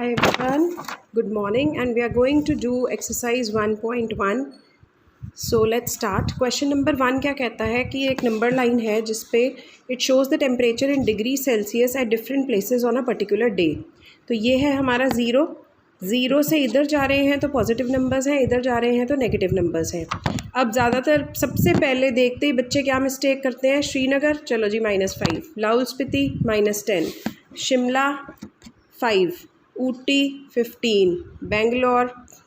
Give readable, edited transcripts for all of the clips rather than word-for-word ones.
Hi everyone, good morning, and we are going to do exercise 1.1. So let's start. Question number 1 क्या कहता है कि एक number line है जिस पे it shows the temperature in degree Celsius at different places on a particular day. तो ये है हमारा ज़ीरो से इधर जा रहे हैं तो पॉजिटिव नंबर्स हैं, इधर जा रहे हैं तो नेगेटिव नंबर्स हैं. अब ज़्यादातर सबसे पहले देखते ही बच्चे क्या मिस्टेक करते हैं. श्रीनगर चलो जी -5, लाहौल स्पीति -10, शिमला 5, ऊटी 15,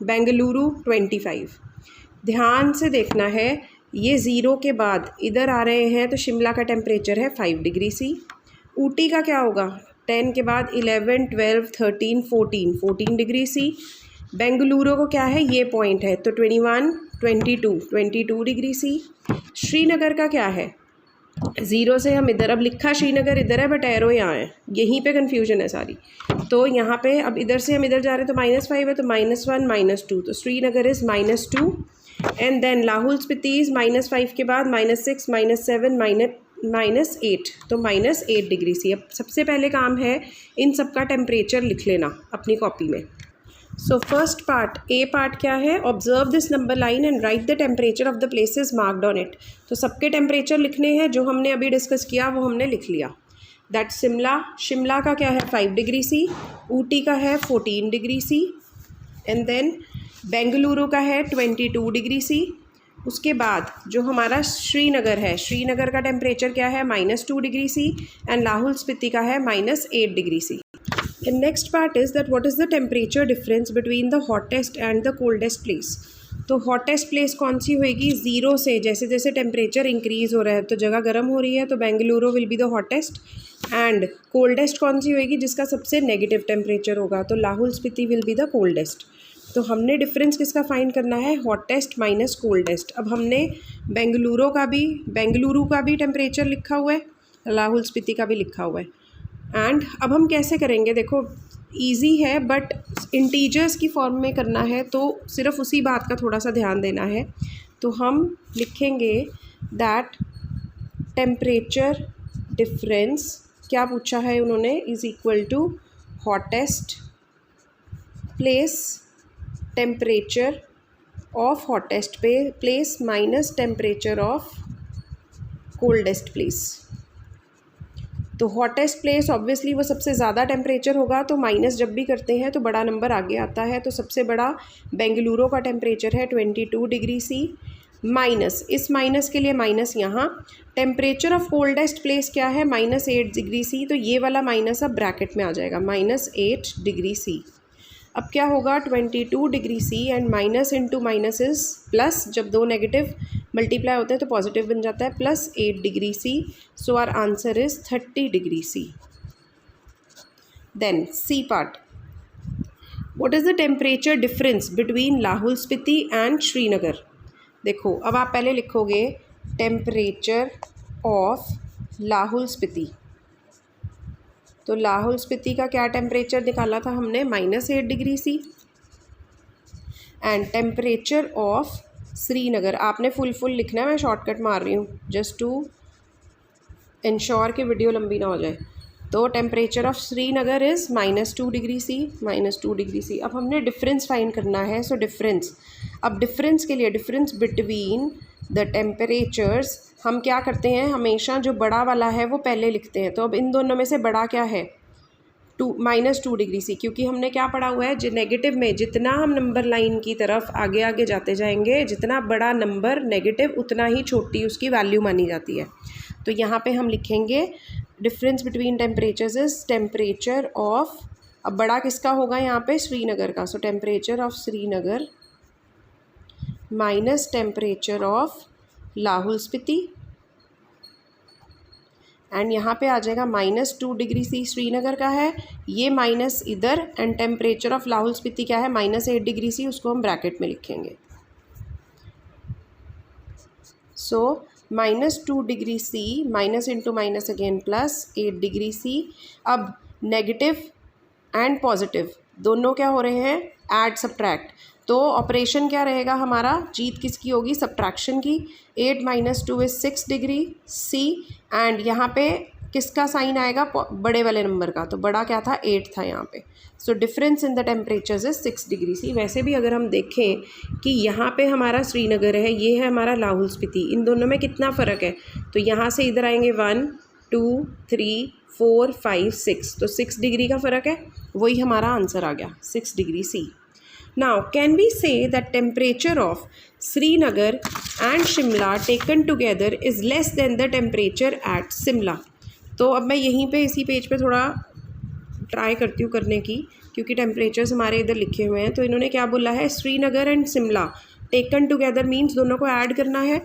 बेंगलुरु 25. ध्यान से देखना है, ये ज़ीरो के बाद इधर आ रहे हैं तो शिमला का टेम्परेचर है 5 डिग्री सी. ऊटी का क्या होगा, 10 के बाद 11, 12, 13, 14 डिग्री सी. बेंगलुरु को क्या है, ये पॉइंट है तो 21, 22 डिग्री सी. श्रीनगर का क्या है, ज़ीरो से हम इधर, अब लिखा श्रीनगर इधर है बट एरो यहाँ है, यहीं पे कन्फ्यूजन है सारी. तो यहाँ पे अब इधर से हम इधर जा रहे हैं तो -5 है तो -1, -2, तो Srinagar is -2. And then Lahaul Spiti is -5 के बाद -6, -7, -8, तो -8 डिग्री सी. अब सबसे पहले काम है इन सब का टेम्परेचर लिख लेना अपनी कॉपी में. सो फर्स्ट पार्ट, ए पार्ट क्या है, observe this number line and right the temperature of the places marked on it. तो सबके टेम्परेचर लिखने हैं, जो हमने अभी डिस्कस किया वो हमने लिख लिया. दैट शिमला का क्या है 5 डिग्री सी, ऊटी का है 14 degree C, and then Bengaluru का है 22 डिग्री सी. उसके बाद जो हमारा श्रीनगर है, श्रीनगर का टेम्परेचर क्या है -2 degree C, and Lahaul Spiti का है -8 degree C. The next part is that what is the temperature difference between the hottest and the coldest place. तो hottest place कौन सी होएगी, ज़ीरो से जैसे जैसे टेम्परेचर इंक्रीज़ हो रहा है तो जगह गर्म हो रही है तो Bengaluru will be the hottest. And coldest कौन सी होएगी, जिसका सबसे नेगेटिव टेम्परेचर होगा, तो Lahaul Spiti will be the coldest. तो हमने डिफरेंस किसका फाइंड करना है, हॉटेस्ट माइनस कोल्डेस्ट. अब हमने बेंगलुरु का भी टेम्परेचर लिखा हुआ है, लाहौल स्पीति का भी लिखा हुआ है. एंड अब हम कैसे करेंगे, देखो इजी है बट इंटीजर्स की फॉर्म में करना है तो सिर्फ उसी बात का थोड़ा सा ध्यान देना है. तो हम लिखेंगे दैट टेम्परेचर डिफरेंस, क्या पूछा है उन्होंने, is equal to hottest place temperature of hottest place minus temperature of coldest place. तो हॉटेस्ट प्लेस ऑब्वियसली वो सबसे ज़्यादा टेम्परेचर होगा, तो माइनस जब भी करते हैं तो बड़ा नंबर आगे आता है. तो सबसे बड़ा बेंगलुरु का टेम्परेचर है 22 डिग्री सी, माइनस इस माइनस के लिए माइनस यहाँ. टेम्परेचर ऑफ कोल्डेस्ट प्लेस क्या है, -8 डिग्री सी, तो ये वाला माइनस अब ब्रैकेट में आ जाएगा, -8 डिग्री सी. अब क्या होगा, 22 degree C and minus into minus is plus, जब दो नेगेटिव मल्टीप्लाई होते हैं तो पॉजिटिव बन जाता है, +8 degree C. So our answer is 30 degree C. Then C part, what is the temperature difference between Lahaul Spiti and Srinagar. देखो अब आप पहले लिखोगे टेम्परेचर ऑफ लाहौल स्पीति. तो लाहौल स्पीति का क्या टेम्परेचर निकाला था हमने, -8 degree C. And temperature of Srinagar, आपने फुल लिखना है, मैं शॉर्टकट मार रही हूँ जस्ट टू इंश्योर कि वीडियो लंबी ना हो जाए. तो temperature of Srinagar is -2 degree C. अब हमने डिफरेंस फाइंड करना है. सो डिफरेंस, अब डिफरेंस के लिए डिफरेंस बिटवीन द टेम्परेचर्स हम क्या करते हैं, हमेशा जो बड़ा वाला है वो पहले लिखते हैं. तो अब इन दोनों में से बड़ा क्या है, -2 डिग्री सी, क्योंकि हमने क्या पढ़ा हुआ है, जो नेगेटिव में जितना हम नंबर लाइन की तरफ आगे आगे जाते जाएंगे, जितना बड़ा नंबर नेगेटिव उतना ही छोटी उसकी वैल्यू मानी जाती है. तो यहाँ पे हम लिखेंगे difference between temperatures is temperature of, अब बड़ा किसका होगा यहाँ पे, श्रीनगर का. सो temperature of Srinagar minus temperature of Lahaul Spiti, and यहाँ पे आ जाएगा -2 डिग्री सी श्रीनगर का है, ये माइनस इधर, and temperature of Lahaul Spiti क्या है, -8 डिग्री सी, उसको हम ब्रैकेट में लिखेंगे. So -2 degree C, minus into minus again +8 degree C. अब नेगेटिव एंड पॉजिटिव दोनों क्या हो रहे हैं, ऐड सब्ट्रैक्ट. तो ऑपरेशन क्या रहेगा हमारा, जीत किसकी होगी, सब्ट्रैक्शन की. 8 - 2 इज़ 6 डिग्री सी, एंड यहाँ पे किसका साइन आएगा, बड़े वाले नंबर का, तो बड़ा क्या था 8 था यहाँ पे। So difference in the temperatures is 6 degree C. वैसे भी अगर हम देखें कि यहाँ पे हमारा श्रीनगर है, ये है हमारा लाहौल स्पीति, इन दोनों में कितना फ़र्क है, तो यहाँ से इधर आएंगे 1 2 3 4 5 6, तो 6 डिग्री का फ़र्क है, वही हमारा आंसर आ गया 6 degree C. Now, can we say that temperature of Srinagar and Shimla taken together is less than the temperature at Shimla? तो अब मैं यहीं पे इसी पेज पे थोड़ा ट्राई करती हूँ करने की, क्योंकि टेम्परेचर्स हमारे इधर लिखे हुए हैं। तो इन्होंने क्या बोला है, Srinagar and Shimla taken together means दोनों को ऐड करना है।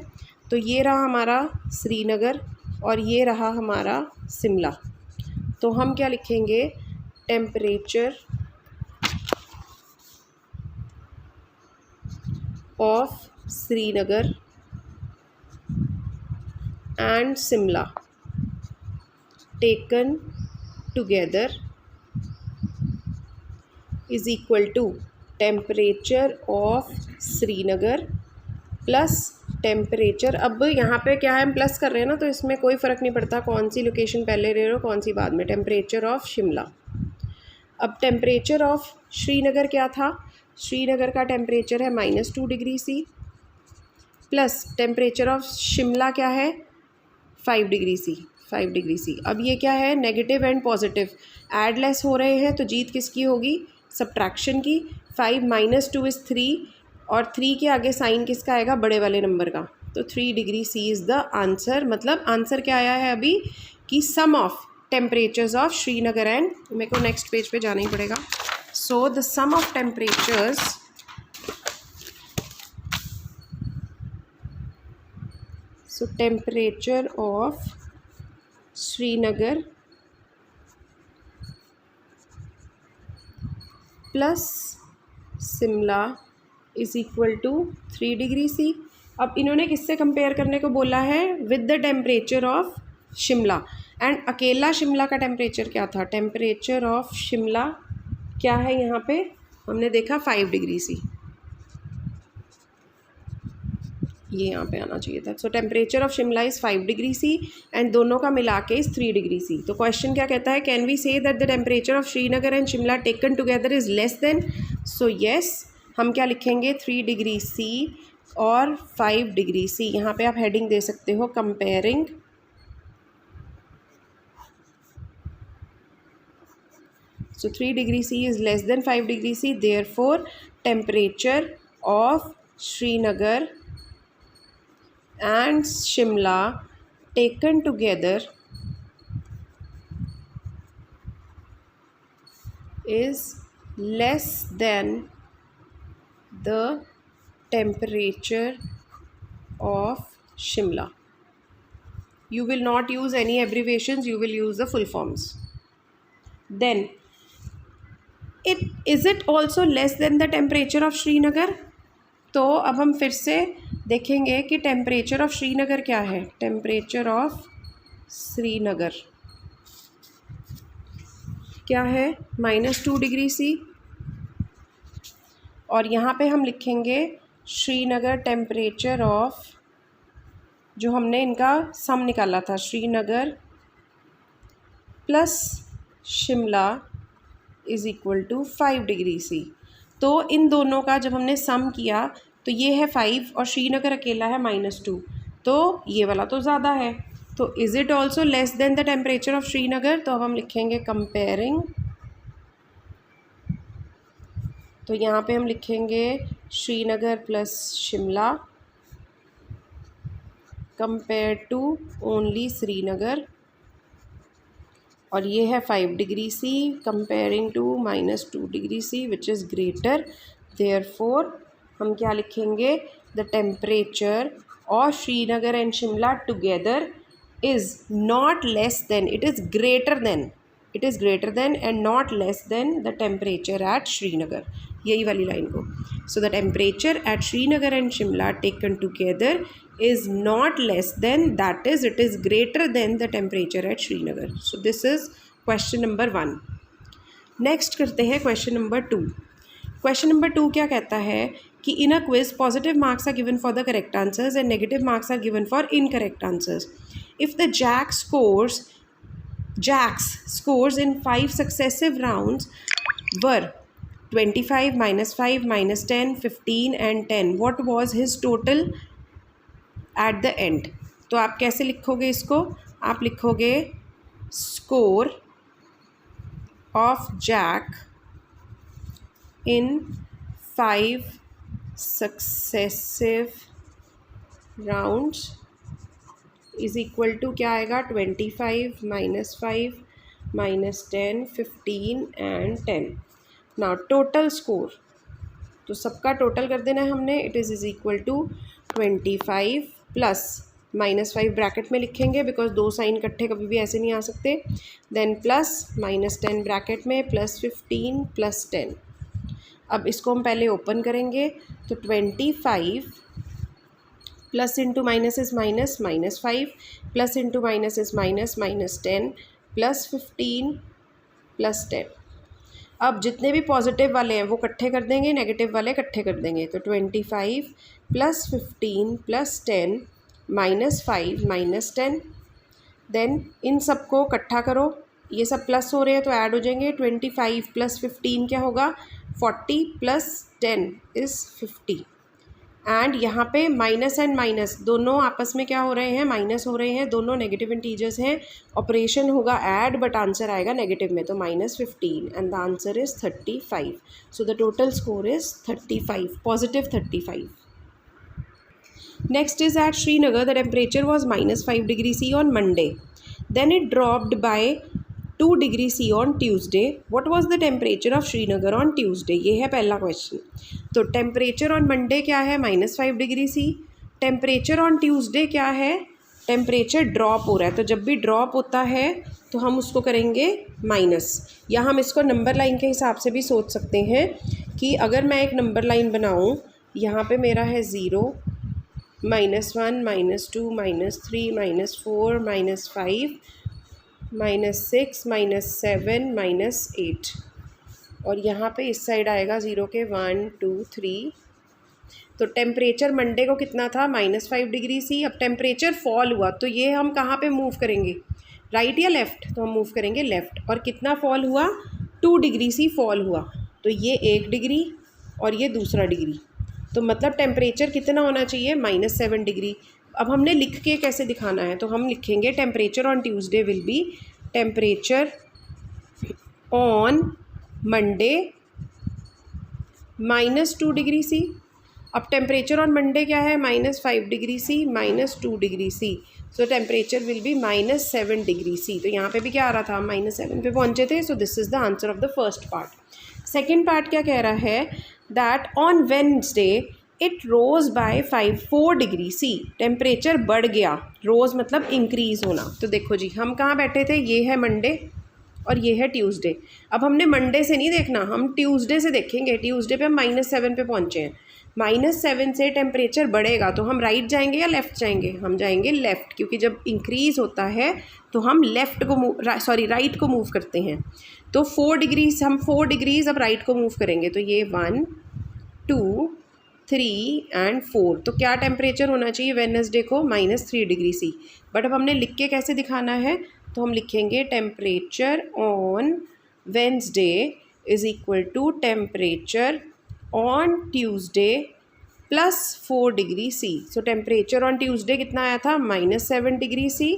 तो ये रहा हमारा श्रीनगर और ये रहा हमारा शिमला। तो हम क्या लिखेंगे, temperature of Srinagar and Shimla taken together is equal to temperature of Srinagar plus temperature, अब यहाँ पे क्या है हम प्लस कर रहे हैं ना, तो इसमें कोई फ़र्क नहीं पड़ता कौन सी लोकेशन पहले ले रहे हो कौन सी बाद में, टेम्परेचर ऑफ शिमला। अब टेम्परेचर ऑफ श्रीनगर क्या था, श्रीनगर का टेम्परेचर है -2 degree C, plus temperature of Shimla क्या है 5 डिग्री सी, 5 डिग्री सी। अब ये क्या है, negative and positive add less हो रहे हैं, तो जीत किसकी होगी, सब्ट्रैक्शन की। 5 - 2 इज़ 3 और 3 के आगे साइन किसका आएगा, बड़े वाले नंबर का, तो 3 degree C is the answer. मतलब आंसर क्या आया है अभी कि sum of temperatures of Srinagar and, मेरे को नेक्स्ट पेज पे जाना ही पड़ेगा। So the sum of temperatures temperature of Srinagar plus Shimla is equal to 3 degree C. अब इन्होंने किससे कंपेयर करने को बोला है, with the temperature of Shimla, and अकेला शिमला का टेम्परेचर क्या था, टेम्परेचर ऑफ शिमला क्या है यहाँ पे हमने देखा 5 डिग्री सी, ये यहाँ पे आना चाहिए था। So temperature of Shimla is 5 degree C and दोनों का मिला के इज़ 3 डिग्री सी। तो क्वेश्चन क्या कहता है, can we say that the temperature of Srinagar and Shimla taken together is less than, so yes हम क्या लिखेंगे 3 डिग्री सी और 5 डिग्री सी। यहाँ पे आप हेडिंग दे सकते हो comparing so 3 degree C is less than 5 degree C, therefore temperature of Srinagar and Shimla taken together is less than the temperature of Shimla. You will not use any abbreviations, you will use the full forms. Then is it also less than the temperature of Srinagar? तो अब हम फिर से देखेंगे कि temperature of Srinagar क्या है, temperature of Srinagar क्या है -2 डिग्री सी, और यहाँ पे हम लिखेंगे श्रीनगर टेम्परेचर ऑफ, जो हमने इनका सम निकाला था, Srinagar plus Shimla is equal to 5 degree C. तो इन दोनों का जब हमने सम किया तो ये है 5 और श्रीनगर अकेला है -2, तो ये वाला तो ज़्यादा है। तो is it also less than the temperature of Srinagar, तो अब हम लिखेंगे कंपेयरिंग, तो यहाँ पे हम लिखेंगे Srinagar plus Shimla compare to only Srinagar, और ये है 5 degree C comparing to -2 degree C which is greater, therefore हम क्या लिखेंगे, the temperature of Srinagar and Shimla together is not less than, it is greater than and not less than the temperature at Srinagar, यही वाली line को। So the temperature at Srinagar and Shimla taken together is not less than, that is it is greater than the temperature at Srinagar. So this is question number 1. Next करते हैं question number 2. Question number 2 क्या कहता है कि in a quiz positive marks are given for the correct answers and negative marks are given for incorrect answers. If the jack scores Jack's scores in 5 successive rounds were 25, -5, -10, 15 and 10. What was his total at the end? तो आप कैसे लिखोगे इसको? आप लिखोगे score of Jack in 5 successive rounds is equal to क्या आएगा? 25, -5, -10, 15 and 10. Now total score, तो सबका टोटल कर देना है हमने. It is equal to 25 plus -5 bracket में लिखेंगे बिकॉज दो साइन इकट्ठे कभी भी ऐसे नहीं आ सकते. देन प्लस -10 ब्रैकेट में प्लस 15 प्लस 10. अब इसको हम पहले ओपन करेंगे तो 25 plus into minus is minus, -5 plus into minus is minus, -10 plus 15 plus 10. अब जितने भी पॉजिटिव वाले हैं वो इकट्ठे कर देंगे, नेगेटिव वाले इकट्ठे कर देंगे. तो 25 प्लस 15 प्लस 10 -5 -10. देन इन सबको इकट्ठा करो, ये सब प्लस हो रहे हैं तो ऐड हो जाएंगे. 25 प्लस 15 क्या होगा? 40 प्लस 10 इज़ 50. एंड यहाँ पे माइनस एंड माइनस दोनों आपस में क्या हो रहे हैं? माइनस हो रहे हैं. दोनों नेगेटिव इंटीजर्स हैं. ऑपरेशन होगा ऐड बट आंसर आएगा नेगेटिव में, तो -15 and the answer is 35. So the total score is 35, positive 35. Next is at Srinagar, the temperature was -5 degree C on Monday. Then it dropped by 2 degree C on Tuesday. What was the temperature of Srinagar on Tuesday? ये है पहला question. तो temperature on Monday क्या है? -5 degree C. Temperature on Tuesday क्या है? Temperature drop हो रहा है. तो जब भी ड्रॉप होता है तो हम उसको करेंगे माइनस, या हम इसको नंबर लाइन के हिसाब से भी सोच सकते हैं कि अगर मैं एक नंबर लाइन बनाऊँ, यहाँ पे मेरा है 0, -1, -2, -3, -4, -5, -6, -7, -8, और यहाँ पे इस साइड आएगा 0 के 1, 2, 3. तो टेम्परेचर मंडे को कितना था? -5 डिग्री C. अब टेम्परेचर फॉल हुआ तो ये हम कहाँ पे मूव करेंगे? राइट या लेफ़्ट? तो हम मूव करेंगे लेफ़्ट. और कितना फॉल हुआ? 2 डिग्री C फॉल हुआ. तो ये 1 डिग्री और ये दूसरा डिग्री. तो मतलब टेम्परेचर कितना होना चाहिए? -7 डिग्री. अब हमने लिख के कैसे दिखाना है? तो हम लिखेंगे temperature on Tuesday will be temperature on Monday -2 degree C. अब टेम्परेचर ऑन मंडे क्या है? -5 degree C, -2 degree C. So temperature will be -7 degree C. तो यहाँ पे भी क्या आ रहा था? -7 पे पहुँचे थे. So this is the answer of the first part. Second part क्या कह रहा है? That on Wednesday it rose by 4 degree C. Temperature बढ़ गया. रोज़ मतलब इंक्रीज़ होना. तो देखो जी, हम कहाँ बैठे थे? ये है मंडे और ये है ट्यूसडे. अब हमने मंडे से नहीं देखना, हम ट्यूसडे से देखेंगे. ट्यूसडे पे हम -7 पे पहुँचे हैं. -7 से टेम्परेचर बढ़ेगा तो हम राइट जाएंगे या लेफ़्ट जाएंगे? हम जाएंगे लेफ़्ट, क्योंकि जब इंक्रीज़ होता है तो हम लेफ़्ट को राइट को मूव करते हैं. तो 4 डिग्रीज, हम 4 डिग्रीज़ अब राइट को मूव करेंगे. तो ये 1, 2, 3 एंड 4. तो क्या टेम्परेचर होना चाहिए वेडनेसडे को? -3 डिग्री C. बट अब हमने लिख के कैसे दिखाना है? तो हम लिखेंगे temperature on Wednesday is equal to temperature on Tuesday plus 4 degree C. So temperature on Tuesday कितना आया था? -7 degree C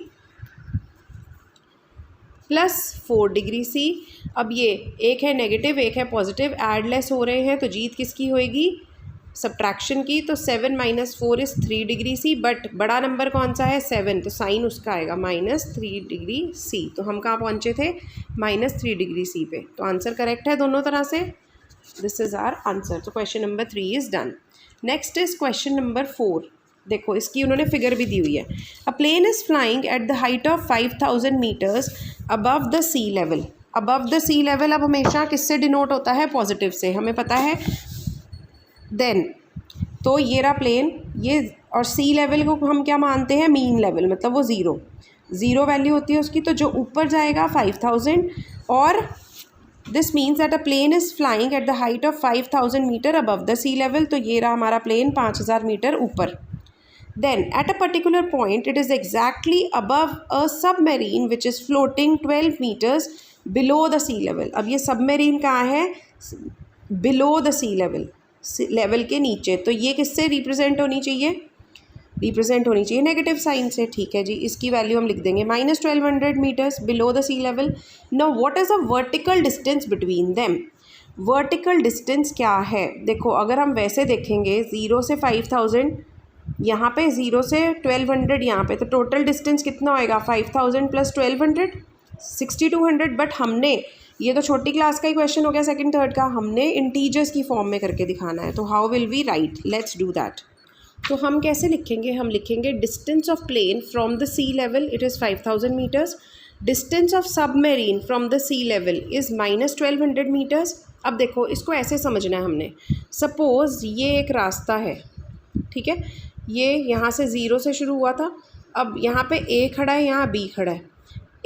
plus 4 degree C. अब ये एक है नेगेटिव, एक है पॉजिटिव, ऐड लेस हो रहे हैं तो जीत किसकी होएगी? सब्ट्रैक्शन की. तो 7 - 4 इज़ 3 डिग्री C. बट बड़ा नंबर कौन सा है? 7. तो साइन उसका आएगा -3 डिग्री C. तो हम कहाँ पहुँचे थे? -3 डिग्री C पे. तो आंसर करेक्ट है दोनों तरह से. This is our answer. तो question number 3 is done. Next is question number 4. देखो इसकी उन्होंने फिगर भी दी हुई है. A plane is flying at the height of 5000 metres above the sea level. Above the sea level अब हमेशा किससे डिनोट होता है? पॉजिटिव से, हमें पता है. देन तो ये रहा प्लेन, ये, और सी लेवल को हम क्या मानते हैं? मीन लेवल, मतलब वो ज़ीरो वैल्यू होती है उसकी. तो जो ऊपर जाएगा 5000, और this means that a plane is flying at the height of 5000 meter above the sea level. तो ये रहा हमारा प्लेन 5000 मीटर ऊपर. Then at a particular point it is exactly above a submarine which is floating 12 meters below the sea level. अब ये submarine कहाँ है? Below the sea level, level के नीचे. तो ये किससे रिप्रेजेंट होनी चाहिए? रिप्रेजेंट होनी चाहिए नेगेटिव साइन से. ठीक है जी, इसकी वैल्यू हम लिख देंगे -1200 meters below the sea level. Now what is the vertical distance between them? Vertical distance क्या है? देखो अगर हम वैसे देखेंगे 0 से 5000 यहाँ पे, 0 से 1200 यहाँ पे, तो टोटल डिस्टेंस कितना होएगा? 5000 प्लस 1200 6200. बट हमने, ये तो छोटी क्लास का ही क्वेश्चन हो गया सेकंड थर्ड का, हमने इंटीजर्स की फॉर्म में करके दिखाना है. तो how will we write? Let's do that. तो हम कैसे लिखेंगे? हम लिखेंगे distance of plane from the sea level it is 5000 meters. Distance of submarine from the sea level is -1200 meters. अब देखो इसको ऐसे समझना है हमने. सपोज़ ये एक रास्ता है, ठीक है, ये यहाँ से 0 से शुरू हुआ था. अब यहाँ पे A खड़ा है, यहाँ B खड़ा है.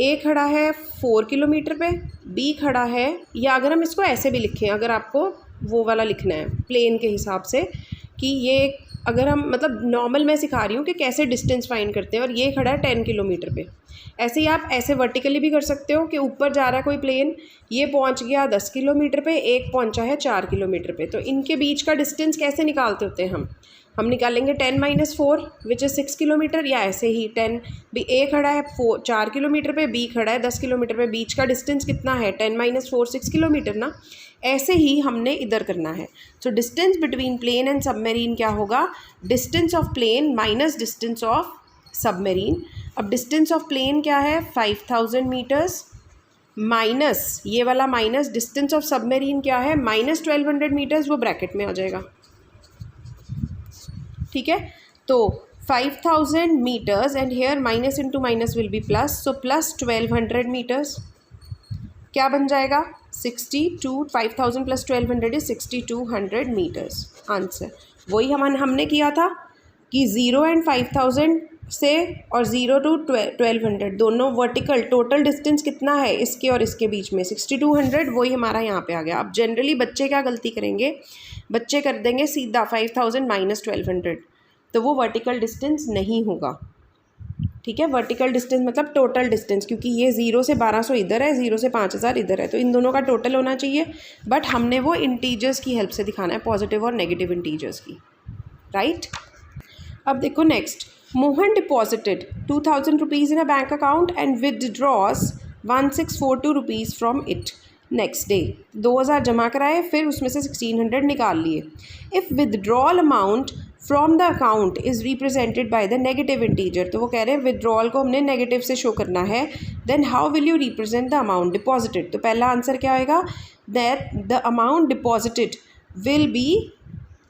A खड़ा है 4 किलोमीटर पे, B खड़ा है, या अगर हम इसको ऐसे भी लिखें, अगर आपको वो वाला लिखना है प्लेन के हिसाब से, कि ये अगर हम, मतलब नॉर्मल मैं सिखा रही हूँ कि कैसे डिस्टेंस फाइंड करते हैं, और ये खड़ा है 10 किलोमीटर पे. ऐसे ही आप ऐसे वर्टिकली भी कर सकते हो कि ऊपर जा रहा है कोई प्लेन, ये पहुँच गया 10 किलोमीटर पे, एक पहुँचा है 4 किलोमीटर पे. तो इनके बीच का डिस्टेंस कैसे निकालते होते हैं हम निकालेंगे 10 - 4 विच इज़ 6 किलोमीटर, या ऐसे ही 10 भी A खड़ा है 4 किलोमीटर पे, B खड़ा है 10 किलोमीटर पे, बीच का डिस्टेंस कितना है? 10 - 4 6 किलोमीटर ना. ऐसे ही हमने इधर करना है. So distance between plane and submarine क्या होगा? Distance of plane minus distance of submarine. अब डिस्टेंस ऑफ प्लेन क्या है? 5000 मीटर्स, माइनस ये वाला माइनस डिस्टेंस ऑफ सबमेरीन क्या है? -1200 मीटर्स. वो ब्रैकेट में आ जाएगा. ठीक है, तो 5000 meters and here minus into minus will be plus. So plus 1200 meters क्या बन जाएगा? 62. 5000 प्लस 1200 इज 6200 मीटर्स. आंसर वही हमने किया था कि 0 एंड 5000 से और 0 to 1200 दोनों वर्टिकल, टोटल डिस्टेंस कितना है इसके और इसके बीच में? 6200. वही हमारा यहाँ पे आ गया. अब जनरली बच्चे क्या गलती करेंगे? बच्चे कर देंगे सीधा 5000 माइनस 1200, तो वो वर्टिकल डिस्टेंस नहीं होगा. ठीक है, वर्टिकल डिस्टेंस मतलब टोटल डिस्टेंस, क्योंकि ये 0 से 1200 इधर है, 0 से 5000 इधर है, तो इन दोनों का टोटल होना चाहिए. बट हमने वो इंटीजर्स की हेल्प से दिखाना है, पॉजिटिव और नेगेटिव इंटीजर्स की. राइट. अब देखो next. Mohan deposited 2000 rupees in a bank account and withdraws 1642 rupees from it. Next day 2000 जमा कराए, फिर उसमें से 1600 निकाल लिए. If withdrawal amount from the account is represented by the negative integer, तो वो कह रहे हैं विदड्रॉल को हमने नेगेटिव से शो करना है, then how will you represent the amount deposited? तो पहला आंसर क्या आएगा? That the amount deposited will be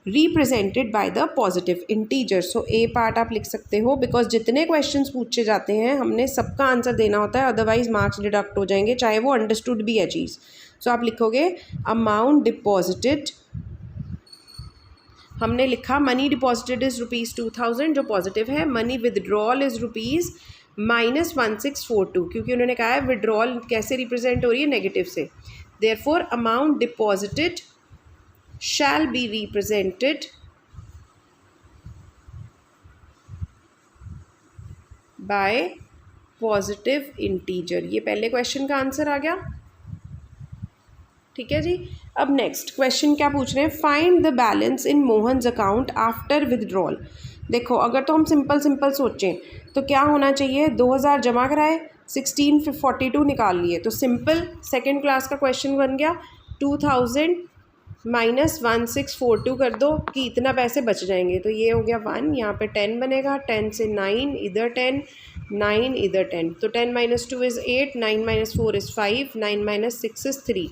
represented by the positive integer. So A part आप लिख सकते हो, बिकॉज जितने क्वेश्चंस पूछे जाते हैं हमने सबका आंसर देना होता है, अदरवाइज मार्क्स डिडक्ट हो जाएंगे, चाहे वो अंडरस्टूड भी है चीज़. सो आप लिखोगे अमाउंट डिपॉजिटेड, हमने लिखा मनी डिपॉजिटेड इज़ ₹2000 जो पॉजिटिव है, मनी विदड्रॉल इज़ ₹-1642, क्योंकि उन्होंने कहा है विड्रॉल कैसे रिप्रेजेंट हो रही है? नेगेटिव से. Therefore amount deposited shall be represented by positive integer. ये पहले क्वेश्चन का आंसर आ गया. ठीक है जी. अब नेक्स्ट क्वेश्चन क्या पूछ रहे हैं? Find the balance in Mohan's account after withdrawal. देखो अगर तो हम सिंपल सोचें तो क्या होना चाहिए? 2000 जमा कराए, 1642 निकाल लिए, तो सिंपल सेकेंड क्लास का क्वेश्चन बन गया. 2000 माइनस 1642 कर दो कि इतना पैसे बच जाएंगे, तो ये हो गया 1, यहाँ पे 10 बनेगा, 10 से 9 इधर 10, 9 इधर 10, तो 10 - 2 इज़ 8, 9 - 4 इज़ 5, 9 - 6 इज़ 3,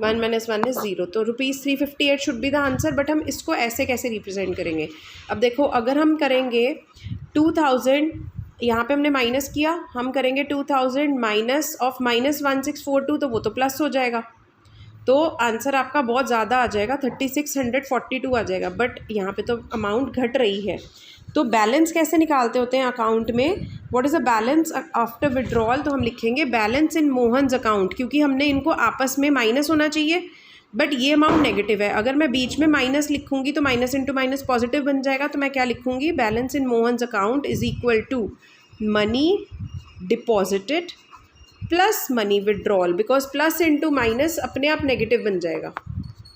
1 - 1 इज़ 0. तो ₹358 should be the answer. But हम इसको ऐसे कैसे रिप्रेजेंट करेंगे? अब देखो अगर हम करेंगे 2000, यहाँ पे हमने माइनस किया, हम करेंगे 2000 माइनस ऑफ -1642, तो वो तो प्लस हो जाएगा, तो आंसर आपका बहुत ज़्यादा आ जाएगा, 3642 आ जाएगा. बट यहाँ पे तो अमाउंट घट रही है, तो बैलेंस कैसे निकालते होते हैं अकाउंट में? What is a balance after withdrawal? तो हम लिखेंगे बैलेंस इन मोहन्स अकाउंट, क्योंकि हमने इनको आपस में माइनस होना चाहिए, बट ये अमाउंट नेगेटिव है। अगर मैं बीच में माइनस लिखूंगी तो माइनस इंटू माइनस पॉजिटिव बन जाएगा। तो मैं क्या लिखूंगी, balance in Mohan's account is equal to money deposited plus money withdrawal, because plus into minus अपने आप नेगेटिव बन जाएगा।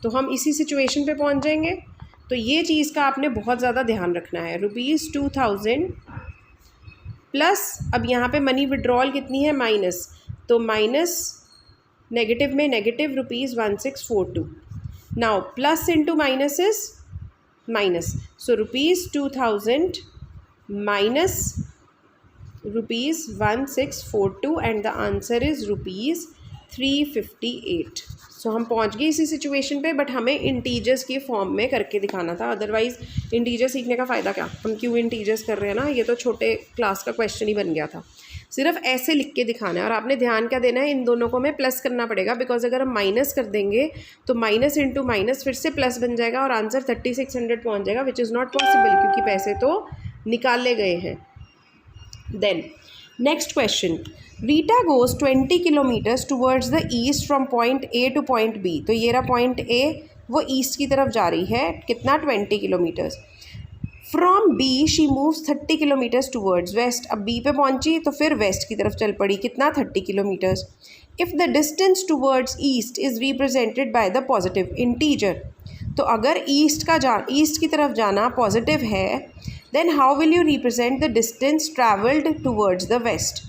तो हम इसी सिचुएशन पे पहुंच जाएंगे। तो ये चीज़ का आपने बहुत ज़्यादा ध्यान रखना है। ₹2000 प्लस, अब यहाँ पे मनी विड्रॉल कितनी है, माइनस, तो माइनस नेगेटिव में negative ₹1642। Now plus into minus is minus, so ₹2000 minus ₹1642 and the answer is ₹358। सो हम पहुंच गए इसी सिचुएशन पे, बट हमें इंटीजर्स के फॉर्म में करके दिखाना था। अदरवाइज इंटीजर सीखने का फ़ायदा क्या, हम क्यों इंटीजर्स कर रहे हैं ना, ये तो छोटे क्लास का क्वेश्चन ही बन गया था। सिर्फ ऐसे लिख के दिखाना है। और आपने ध्यान क्या देना है, इन दोनों को हमें प्लस करना पड़ेगा, बिकॉज अगर हम माइनस कर देंगे तो माइनस इंटू माइनस फिर से प्लस बन जाएगा और आंसर 3600 पहुँच जाएगा, विच इज़ नॉट पॉसिबल, क्योंकि पैसे तो निकाले गए हैं। Then next question, Rita goes 20 kilometers towards the east from point A to point B. तो ये रहा पॉइंट ए, वो ईस्ट की तरफ जा रही है, कितना, 20 kilometers. From B she moves 30 kilometers towards west. अब बी पे पहुंची तो फिर वेस्ट की तरफ चल पड़ी, कितना, 30 kilometers. If the distance towards east is represented by the positive integer. तो अगर ईस्ट की तरफ जाना पॉजिटिव है, then how will you represent the distance travelled towards the west.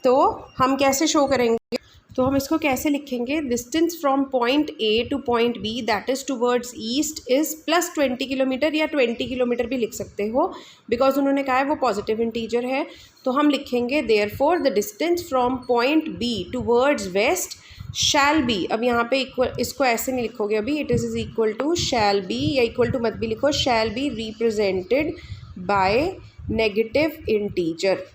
तो हम कैसे शो करेंगे, तो हम इसको कैसे लिखेंगे, distance from point A to point B that is towards east is plus 20 kilometer, या 20 किलोमीटर भी लिख सकते हो, बिकॉज उन्होंने कहा है वो पॉजिटिव इंटीजर है। तो हम लिखेंगे therefore the distance from point B towards west shall be. अब यहाँ पे इक्वल, इसको ऐसे नहीं लिखोगे अभी, it is equal to shall be, या इक्वल टू मत भी लिखो, shall be represented by negative integer.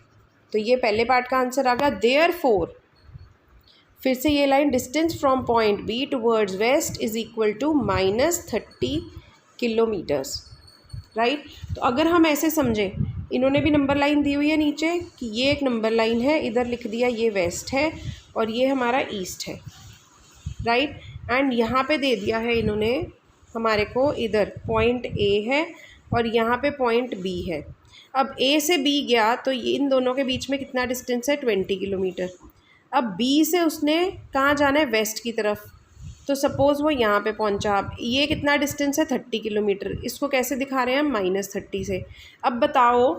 तो ये पहले पार्ट का आंसर आ गया। देयरफॉर, फिर से ये line, distance from point B towards west is equal to -30 kilometers, right. तो अगर हम ऐसे समझें, इन्होंने भी नंबर लाइन दी हुई है नीचे कि ये एक नंबर लाइन है, इधर लिख दिया ये वेस्ट है और ये हमारा ईस्ट है, राइट। एंड यहाँ पे दे दिया है इन्होंने हमारे को, इधर पॉइंट ए है और यहाँ पे पॉइंट बी है। अब ए से बी गया तो ये इन दोनों के बीच में कितना डिस्टेंस है, 20 किलोमीटर। अब बी से उसने कहाँ जाना है, वेस्ट की तरफ। तो सपोज़ वो यहाँ पे पहुँचा, अब ये कितना डिस्टेंस है, 30 किलोमीटर। इसको कैसे दिखा रहे हैं हम, -30 से। अब बताओ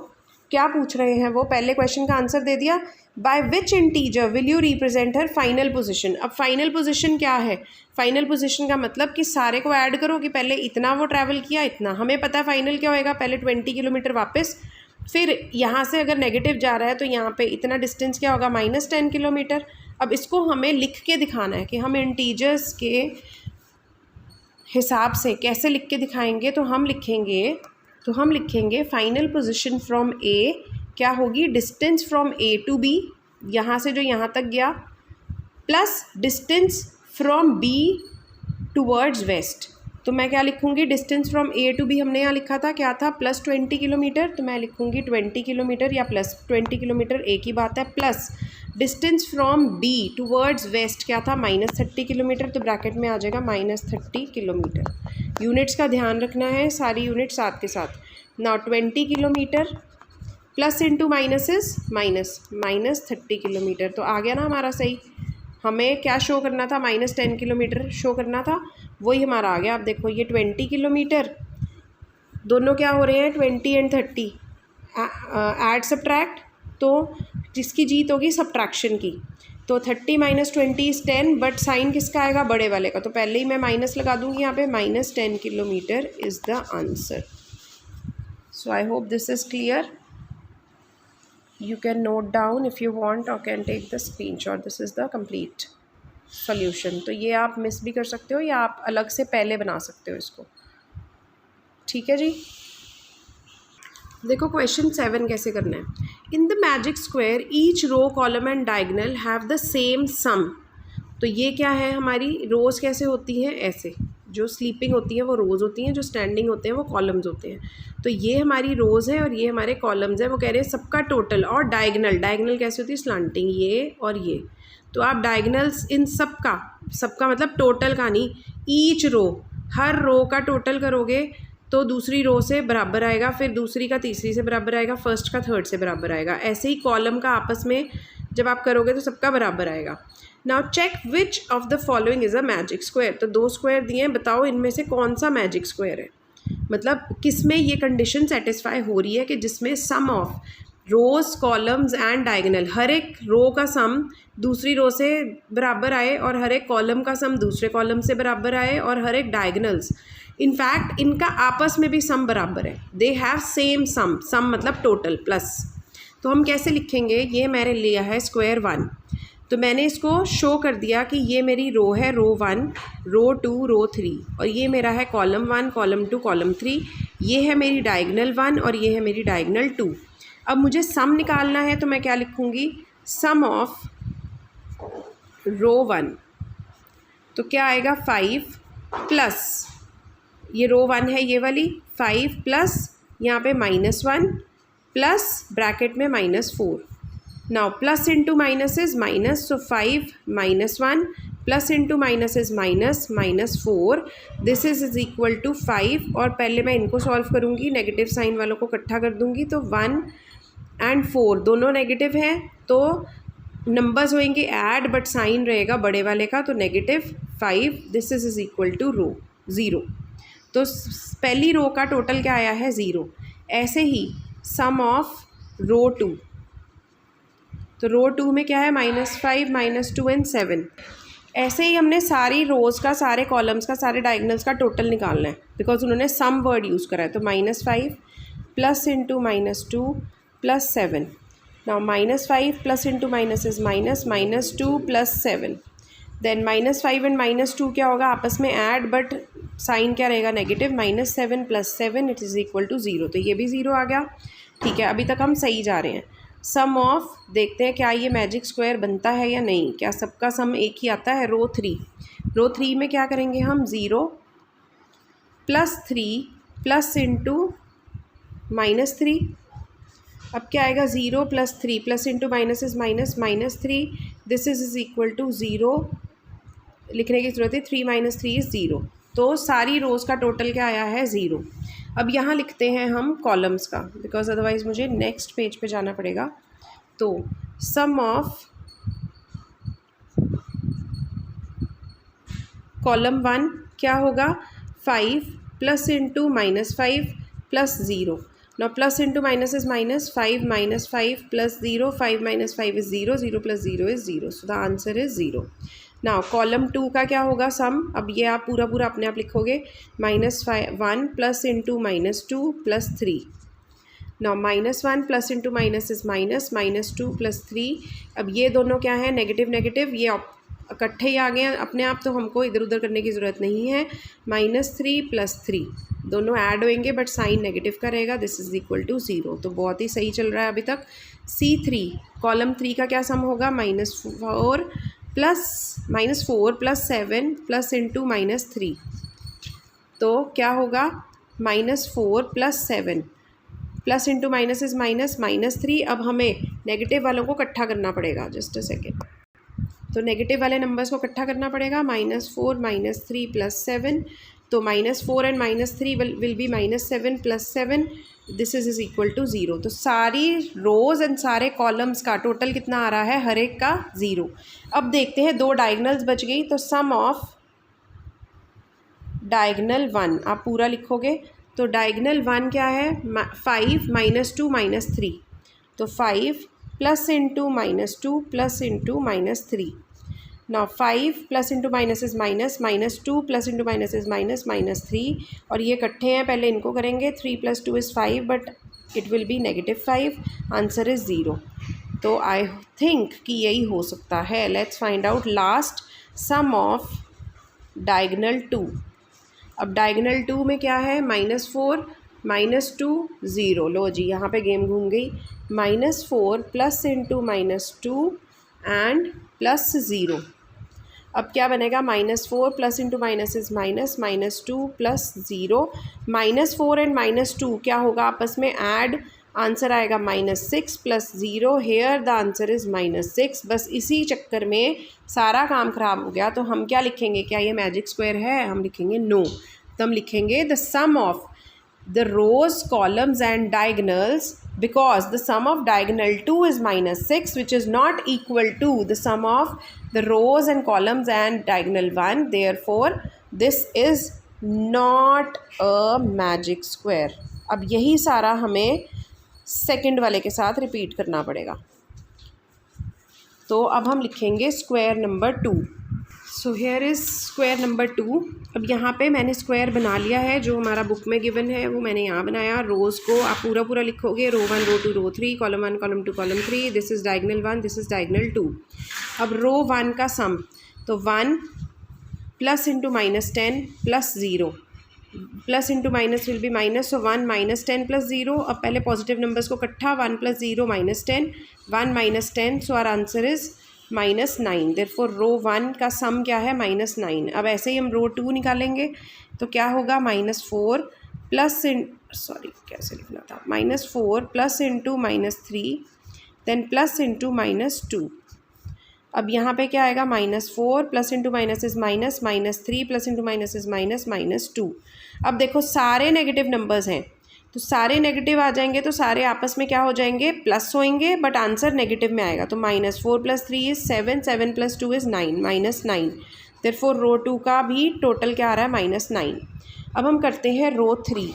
क्या पूछ रहे हैं वो, पहले क्वेश्चन का आंसर दे दिया, by which integer will you represent her final position. अब फाइनल पोजीशन क्या है, फाइनल पोजीशन का मतलब कि सारे को ऐड करो कि पहले इतना वो ट्रैवल किया, इतना। हमें पता है फाइनल क्या होएगा, पहले 20 किलोमीटर वापस, फिर यहाँ से अगर नेगेटिव जा रहा है तो यहाँ पे इतना डिस्टेंस क्या होगा, -10 किलोमीटर। अब इसको हमें लिख के दिखाना है कि हम इंटीजर्स के हिसाब से कैसे लिख के दिखाएंगे। तो हम लिखेंगे फाइनल पोजीशन फ्रॉम ए क्या होगी, distance from A to B, यहाँ से जो यहाँ तक गया, plus distance from B towards west. तो मैं क्या लिखूँगी, distance from A to B हमने यहाँ लिखा था क्या था, +20 किलोमीटर। तो मैं लिखूँगी 20 किलोमीटर या +20 किलोमीटर, एक ही बात है। Plus distance from B towards west क्या था, -30 किलोमीटर। तो ब्रैकेट में आ जाएगा -30 किलोमीटर। यूनिट्स का ध्यान रखना है, सारी यूनिट साथ के साथ। Now 20 kilometre plus into minus is -30 kilometre. तो आ गया ना हमारा सही। हमें क्या शो करना था, -10 किलोमीटर शो करना था, वही हमारा आ गया। अब देखो ये 20 किलोमीटर, दोनों क्या हो रहे हैं, 20 एंड 30 ऐड सब्ट्रैक्ट, तो जिसकी जीत होगी सब्ट्रैक्शन की। तो 30 - 20 इज़ 10, बट साइन किसका आएगा, बड़े वाले का। तो पहले ही मैं माइनस लगा दूंगी यहाँ पे, -10 kilometre is the answer. So I hope this is clear. You can note down if you want or can take the screenshot. This is the complete solution. तो ये आप मिस भी कर सकते हो या आप अलग से पहले बना सकते हो इसको, ठीक है जी। देखो क्वेश्चन 7 कैसे करना है। In the magic square each row column and diagonal have the same sum. तो ये क्या है, हमारी रोज़ कैसे होती हैं, ऐसे जो स्लीपिंग होती है वो रोज़ होती हैं, जो स्टैंडिंग होते हैं वो कॉलम्स होते हैं। तो ये हमारी रोज़ है और ये हमारे कॉलम्स हैं। वो कह रहे हैं सबका टोटल, और डायगनल कैसे होती है, स्लांटिंग, ये और ये। तो आप डायगनल्स इन सब का सबका मतलब टोटल का नहीं, ईच रो, हर रो का टोटल करोगे तो दूसरी रो से बराबर आएगा, फिर दूसरी का तीसरी से बराबर आएगा, फर्स्ट का थर्ड से बराबर आएगा। ऐसे ही कॉलम का आपस में जब आप करोगे तो सबका बराबर आएगा। Now check which of the following is a magic square. तो 2 स्क्वायर दिए हैं, बताओ इनमें से कौन सा मैजिक स्क्वायर है, मतलब किस में ये कंडीशन सेटिस्फाई हो रही है कि जिसमें sum of rows columns and diagonal, हर एक रो का सम दूसरी रो से बराबर आए और हर एक कॉलम का सम दूसरे कॉलम से बराबर आए और हर एक डायगोनल्स इनफैक्ट इनका आपस में भी सम बराबर है, दे हैव सेम सम, सम मतलब टोटल प्लस। तो हम कैसे लिखेंगे, ये मैंने लिया है स्क्वायर 1, तो मैंने इसको शो कर दिया कि ये मेरी रो है, रो 1, रो 2, रो 3, और ये मेरा है कॉलम 1, कॉलम 2, कॉलम 3, ये है मेरी डायगोनल 1 और ये है मेरी डायगोनल 2। अब मुझे सम निकालना है तो मैं क्या लिखूँगी, सम ऑफ रो 1, तो क्या आएगा 5 प्लस ये रो 1 है ये वाली, 5 प्लस यहाँ पे -1 प्लस ब्रैकेट में -4। Now plus into minus is minus, so 5 -1 plus into minus is minus, -4, this is equal to 5। और पहले मैं इनको सॉल्व करूँगी, नेगेटिव साइन वालों को इकट्ठा कर दूँगी, तो 1 एंड 4 दोनों नेगेटिव हैं, तो नंबर्स होंगे ऐड बट साइन रहेगा बड़े वाले का, तो -5, दिस इज इक्वल टू रो 0। तो पहली रो का टोटल क्या आया है 0। ऐसे ही सम ऑफ रो 2, तो रो 2 में क्या है -5, -2 एंड 7। ऐसे ही हमने सारी रोज़ का, सारे कॉलम्स का, सारे डायगोनल्स का टोटल निकालना है, बिकॉज उन्होंने सम वर्ड यूज़ करा है। तो -5 plus into -2 plus 7। Now -5 plus into minus is minus, -2 plus 7, then -5 and -2 क्या होगा आपस में ऐड बट साइन क्या रहेगा negative, -7 plus 7 it is equal to 0। तो ये भी 0 आ गया। ठीक है, अभी तक हम सही जा रहे हैं। सम ऑफ, देखते हैं क्या ये मैजिक स्क्वायर बनता है या नहीं, क्या सबका सम एक ही आता है। रो 3, रो 3 में क्या करेंगे हम, 0 प्लस 3 प्लस इंटू -3। अब क्या आएगा, 0 plus 3 plus into minus is minus, -3, this is equal to 0। लिखने की ज़रूरत है, 3 - 3 इज़ 0। तो सारी रोज़ का टोटल क्या आया है 0। अब यहाँ लिखते हैं हम कॉलम्स का, बिकॉज अदरवाइज़ मुझे नेक्स्ट पेज पे जाना पड़ेगा। तो सम ऑफ कॉलम 1 क्या होगा, 5 plus into -5 plus 0। Now plus into minus is minus, 5 - 5 plus 0, 5 - 5 is 0, 0 plus 0 is 0, so the answer is 0। Now column 2 का क्या होगा सम, अब ये आप पूरा पूरा अपने आप लिखोगे, -1 plus into -2 plus 3। Now -1 plus into minus is minus, -2 plus 3। अब ये दोनों क्या है, नेगेटिव नेगेटिव, ये इकट्ठे ही आ गए हैं अपने आप, तो हमको इधर उधर करने की ज़रूरत नहीं है। -3 प्लस 3 दोनों ऐड होंगे बट साइन नेगेटिव का रहेगा, दिस इज़ इक्वल टू 0। तो बहुत ही सही चल रहा है अभी तक। C3 कॉलम 3 का क्या सम होगा, -4 प्लस 7 प्लस इंटू -3। तो क्या होगा, -4 plus 7 plus into minus is minus, -3। अब हमें नेगेटिव वालों को इकट्ठा करना पड़ेगा, जस्ट अ सेकेंड। तो नेगेटिव वाले नंबर्स को इकट्ठा करना पड़ेगा, -4 -3 प्लस 7। तो -4 and -3 will be -7 plus 7, this is equal to 0। तो सारी रोज़ एंड सारे कॉलम्स का टोटल कितना आ रहा है, हर एक का 0। अब देखते हैं, 2 डायगोनल्स बच गई, तो सम ऑफ डायगोनल 1 आप पूरा लिखोगे। तो डायगोनल 1 क्या है, 5 -2 -3, तो 5 plus into -2 plus into -3। Now 5 plus into minus is minus, -2 plus into minus is minus, -3, और ये इकट्ठे हैं, पहले इनको करेंगे। 3 + 2 is 5 but it will be -5, answer is 0। तो आई थिंक कि यही हो सकता है। Let's find out last sum of diagonal 2। अब डायगोनल 2 में क्या है, -4 -2 0। लो जी, यहाँ पे गेम घूम गई। -4 प्लस इंटू -2 एंड प्लस 0। अब क्या बनेगा, -4 plus into minus is minus, -2 plus 0। -4 and -2 क्या होगा आपस में ऐड आंसर आएगा -6 + 0। Here the answer is -6। बस इसी चक्कर में सारा काम ख़राब हो गया। तो हम क्या लिखेंगे, क्या ये मैजिक स्क्वायर है? हम लिखेंगे नो। तो हम लिखेंगे the sum of the rows, columns and diagonals, because the sum of diagonal 2 is -6, which is not equal to the sum of the rows and columns and diagonal 1. Therefore this is not a magic square. अब यही सारा हमें second वाले के साथ repeat करना पड़ेगा। तो अब हम लिखेंगे square number 2। So here is square number 2। अब यहाँ पे मैंने स्क्वायर बना लिया है, जो हमारा बुक में गिवन है वो मैंने यहाँ बनाया। रोज़ को आप पूरा पूरा लिखोगे, रो 1 रो 2 रो 3, column 1 column 2 column 3, this is diagonal 1, this is diagonal 2। अब रो 1 का सम, तो 1 plus into -10 plus 0, plus into minus will B minus, सो 1 -10 + 0। अब पहले पॉजिटिव नंबर्स को इकट्ठा, 1 + 0 -10, 1 -10, so our answer is -9। Therefore row 1 का सम क्या है? -9। अब ऐसे ही हम रो 2 निकालेंगे, तो क्या होगा? -4 प्लस कैसे लिखना था? -4 plus into -3 then plus into -2। अब यहाँ पे क्या आएगा? -4 plus into minus is minus, -3 plus into minus is minus, -2। अब देखो सारे नेगेटिव नंबर्स हैं, तो सारे नेगेटिव आ जाएंगे, तो सारे आपस में क्या हो जाएंगे? प्लस होंगे, बट आंसर नेगेटिव में आएगा। तो -4 + 3 इज़ 7, 7 + 2 इज़ 9, -9। देयरफॉर रो 2 का भी टोटल क्या आ रहा है? -9। अब हम करते हैं रो 3।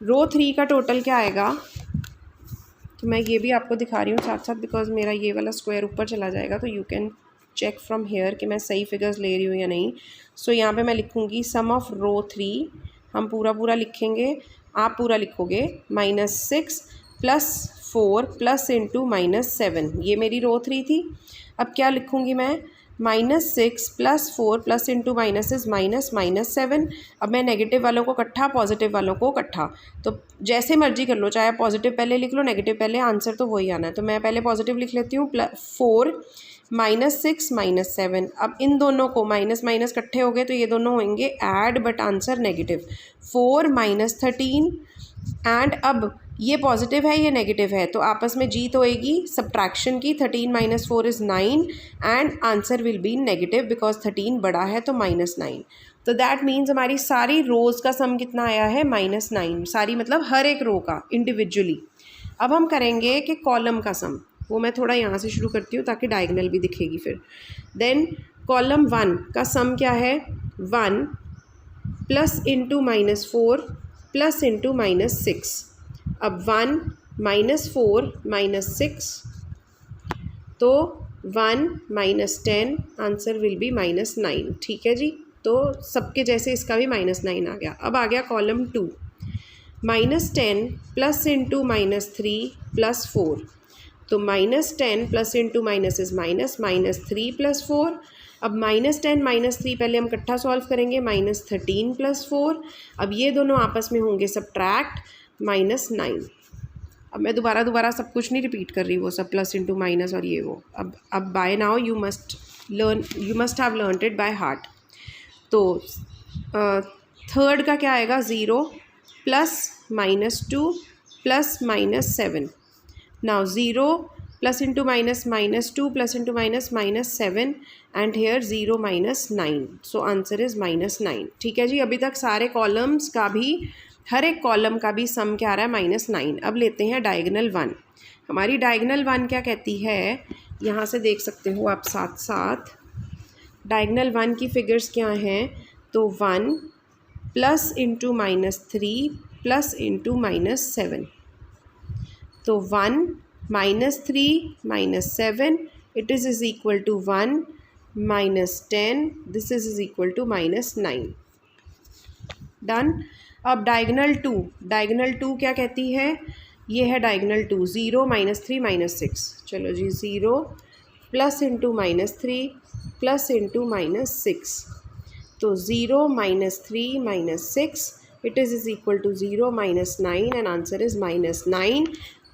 रो 3 का टोटल क्या आएगा? तो मैं ये भी आपको दिखा रही हूँ साथ साथ, बिकॉज मेरा ये वाला स्क्वायर ऊपर चला जाएगा, तो you can check from here कि मैं सही फिगर्स ले रही हूँ या नहीं। सो यहाँ पे मैं लिखूँगी सम ऑफ रो 3, हम पूरा पूरा लिखेंगे, आप पूरा लिखोगे, -6 + 4 प्लस इंटू -7, ये मेरी रो 3 थी। अब क्या लिखूँगी मैं? -6 + 4 plus into minus is minus, -7। अब मैं नेगेटिव वालों को इकट्ठा, पॉजिटिव वालों को इकट्ठा, तो जैसे मर्जी कर लो, चाहे पॉजिटिव पहले लिख लो नेगेटिव पहले, आंसर तो वही आना है। तो मैं पहले पॉजिटिव लिख लेती हूँ, 4 -6 -7। अब इन दोनों को माइनस माइनस इकट्ठे हो गए, तो ये दोनों होंगे add, but answer negative. 4 -13 and अब ये पॉजिटिव है, ये नेगेटिव है, तो आपस में जीत होएगी सब्ट्रैक्शन की। 13 - 4 is 9 and answer will be negative, because 13 बड़ा है, तो -9। तो दैट मीन्स हमारी सारी रोज़ का सम कितना आया है? -9। सारी मतलब हर एक रो का इंडिविजुअली। अब हम करेंगे कि कॉलम का सम, वो मैं थोड़ा यहाँ से शुरू करती हूँ ताकि डायगनल भी दिखेगी फिर। देन कॉलम 1 का सम क्या है? 1 प्लस इंटू -4 प्लस इंटू -6। अब 1 -4 -6, तो 1 -10, आंसर विल बी -9। ठीक है जी, तो सबके जैसे इसका भी -9 आ गया। अब आ गया कॉलम 2, -10 प्लस इंटू -3 प्लस 4, तो -10 plus into minus is minus, -3 + 4। अब -10 -3 पहले हम इकट्ठा सॉल्व करेंगे, -13 + 4। अब ये दोनों आपस में होंगे सब्ट्रैक्ट, -9। अब मैं दोबारा सब कुछ नहीं रिपीट कर रही, वो सब प्लस इंटू माइनस और ये वो। अब by now you must have learned it by heart. तो थर्ड का क्या आएगा? 0 plus -2 plus -7। Now 0 plus into minus -2 plus into minus -7 and here 0 -9. So answer is -9। ठीक है जी, अभी तक सारे कॉलम्स का भी, हर एक कॉलम का भी सम क्या आ रहा है? -9। अब लेते हैं डायगनल 1। हमारी डायगनल 1 क्या कहती है? यहाँ से देख सकते हो आप साथ साथ। डायगनल 1 की फिगर्स क्या हैं? तो 1 प्लस इंटू -3 प्लस इंटू -7, तो 1 -3 -7, it is equal to 1 -10, this is equal to -9। Done. अब डायगनल 2 क्या कहती है? ये है डायगनल 2, 0 -3 -6। चलो जी, 0 प्लस इंटू -3 प्लस इंटू -6, तो 0 -3 -6, it is equal to 0 -9 and answer is -9।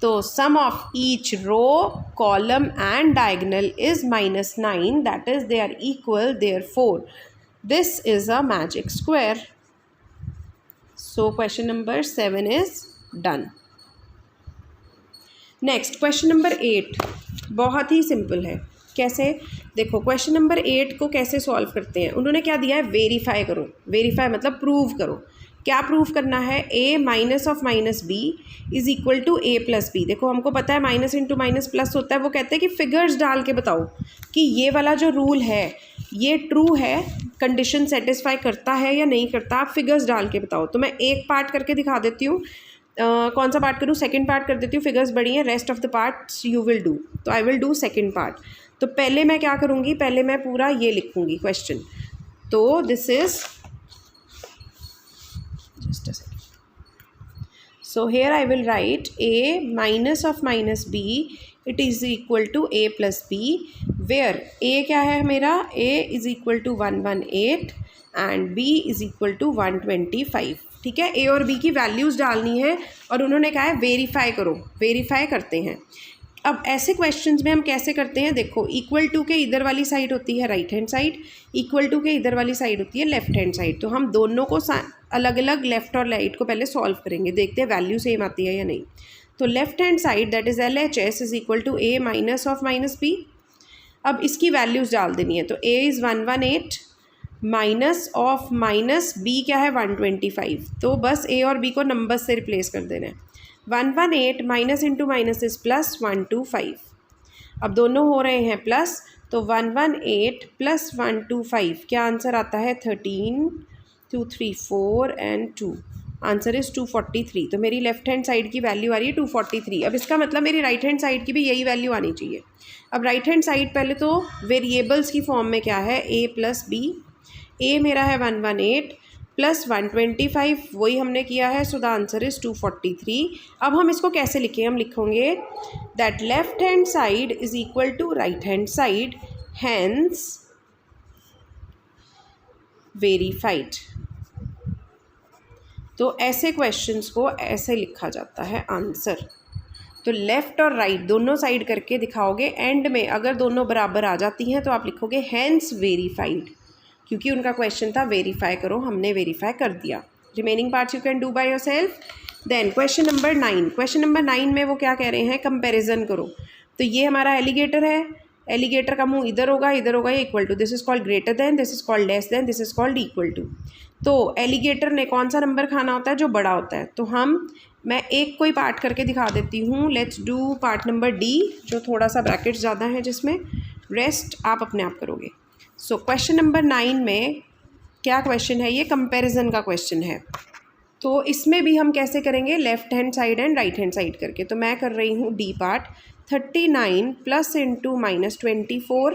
तो sum of each row, column and diagonal is -9, that is they are equal, therefore this is a magic square। So question number 7 is done। Next question number 8 बहुत ही simple है। कैसे, देखो question number 8 को कैसे solve करते हैं। उन्होंने क्या दिया है, वेरीफाई करो। वेरीफाई मतलब प्रूव करो। क्या प्रूव करना है, a minus of minus b is equal to a plus b. देखो हमको पता है माइनस इंटू माइनस प्लस होता है। वो कहते हैं कि फिगर्स डाल के बताओ कि ये वाला जो रूल है ये ट्रू है, कंडीशन सेटिस्फाई करता है या नहीं करता। आप फिगर्स डाल के बताओ। तो मैं एक पार्ट करके दिखा देती हूँ। कौन सा पार्ट करूँ, सेकंड पार्ट कर देती हूँ। फिगर्स बड़ी हैं, rest of the parts you will do. तो I will do second part. तो पहले मैं क्या करूँगी, पहले मैं पूरा ये लिखूँगी क्वेश्चन। तो this is just a second. So here I will write a minus of minus b, it is equal to a plus b, where a क्या है मेरा, a is equal to 118 and b is equal to 125। ठीक है, a और b की values डालनी है और उन्होंने कहा है वेरीफाई करो। वेरीफाई करते हैं। अब ऐसे क्वेश्चंस में हम कैसे करते हैं, देखो इक्वल टू के इधर वाली साइड होती है right hand side, equal to के इधर वाली साइड होती है लेफ्ट हैंड साइड। तो हम दोनों को अलग अलग लेफ़्ट और राइट को पहले सॉल्व करेंगे, देखते हैं वैल्यू सेम आती है या नहीं। तो left hand side that is LHS is equal to a minus of minus बी। अब इसकी वैल्यूज़ डाल देनी है। तो a is 118 minus of minus b क्या है 125। तो बस a और b को नंबर्स से रिप्लेस कर देना है। 118 minus into minus is plus 125। अब दोनों हो रहे हैं प्लस, तो 118 प्लस 125 क्या आंसर आता है 13, 2 3 4 एंड 2, आंसर इज़ 243। तो मेरी लेफ्ट हैंड साइड की वैल्यू आ रही है 243। अब इसका मतलब मेरी राइट हैंड साइड की भी यही वैल्यू आनी चाहिए। अब राइट हैंड साइड पहले तो वेरिएबल्स की फॉर्म में क्या है, a प्लस बी। a मेरा है 118 प्लस 125, वही हमने किया है। So the answer is 243। अब हम इसको कैसे लिखें, हम लिखेंगे that left hand side is equal to right hand side, hence verified. तो ऐसे क्वेश्चंस को ऐसे लिखा जाता है आंसर। तो लेफ़्ट और राइट दोनों साइड करके दिखाओगे। एंड में अगर दोनों बराबर आ जाती हैं तो आप लिखोगे हैंस वेरीफाइड, क्योंकि उनका क्वेश्चन था वेरीफाई करो, हमने वेरीफाई कर दिया। Remaining parts you can do by yourself. Then question number 9। Question number 9 में वो क्या कह रहे हैं, कंपैरिजन करो। तो ये हमारा एलिगेटर है, एलिगेटर का मुंह इधर होगा, इधर होगा, ये equal to, this is called greater than, this is called less than, this is called equal to. तो एलिगेटर ने कौन सा नंबर खाना होता है, जो बड़ा होता है। तो मैं एक कोई पार्ट करके दिखा देती हूँ। Let's do part number D, जो थोड़ा सा ब्रैकेट्स ज़्यादा है जिसमें, रेस्ट आप अपने आप करोगे। सो क्वेश्चन नंबर 9 में क्या क्वेश्चन है, ये कंपैरिजन का क्वेश्चन है। तो इसमें भी हम कैसे करेंगे, left hand side and right hand side करके। तो मैं कर रही हूँ D part. 39 plus into minus 24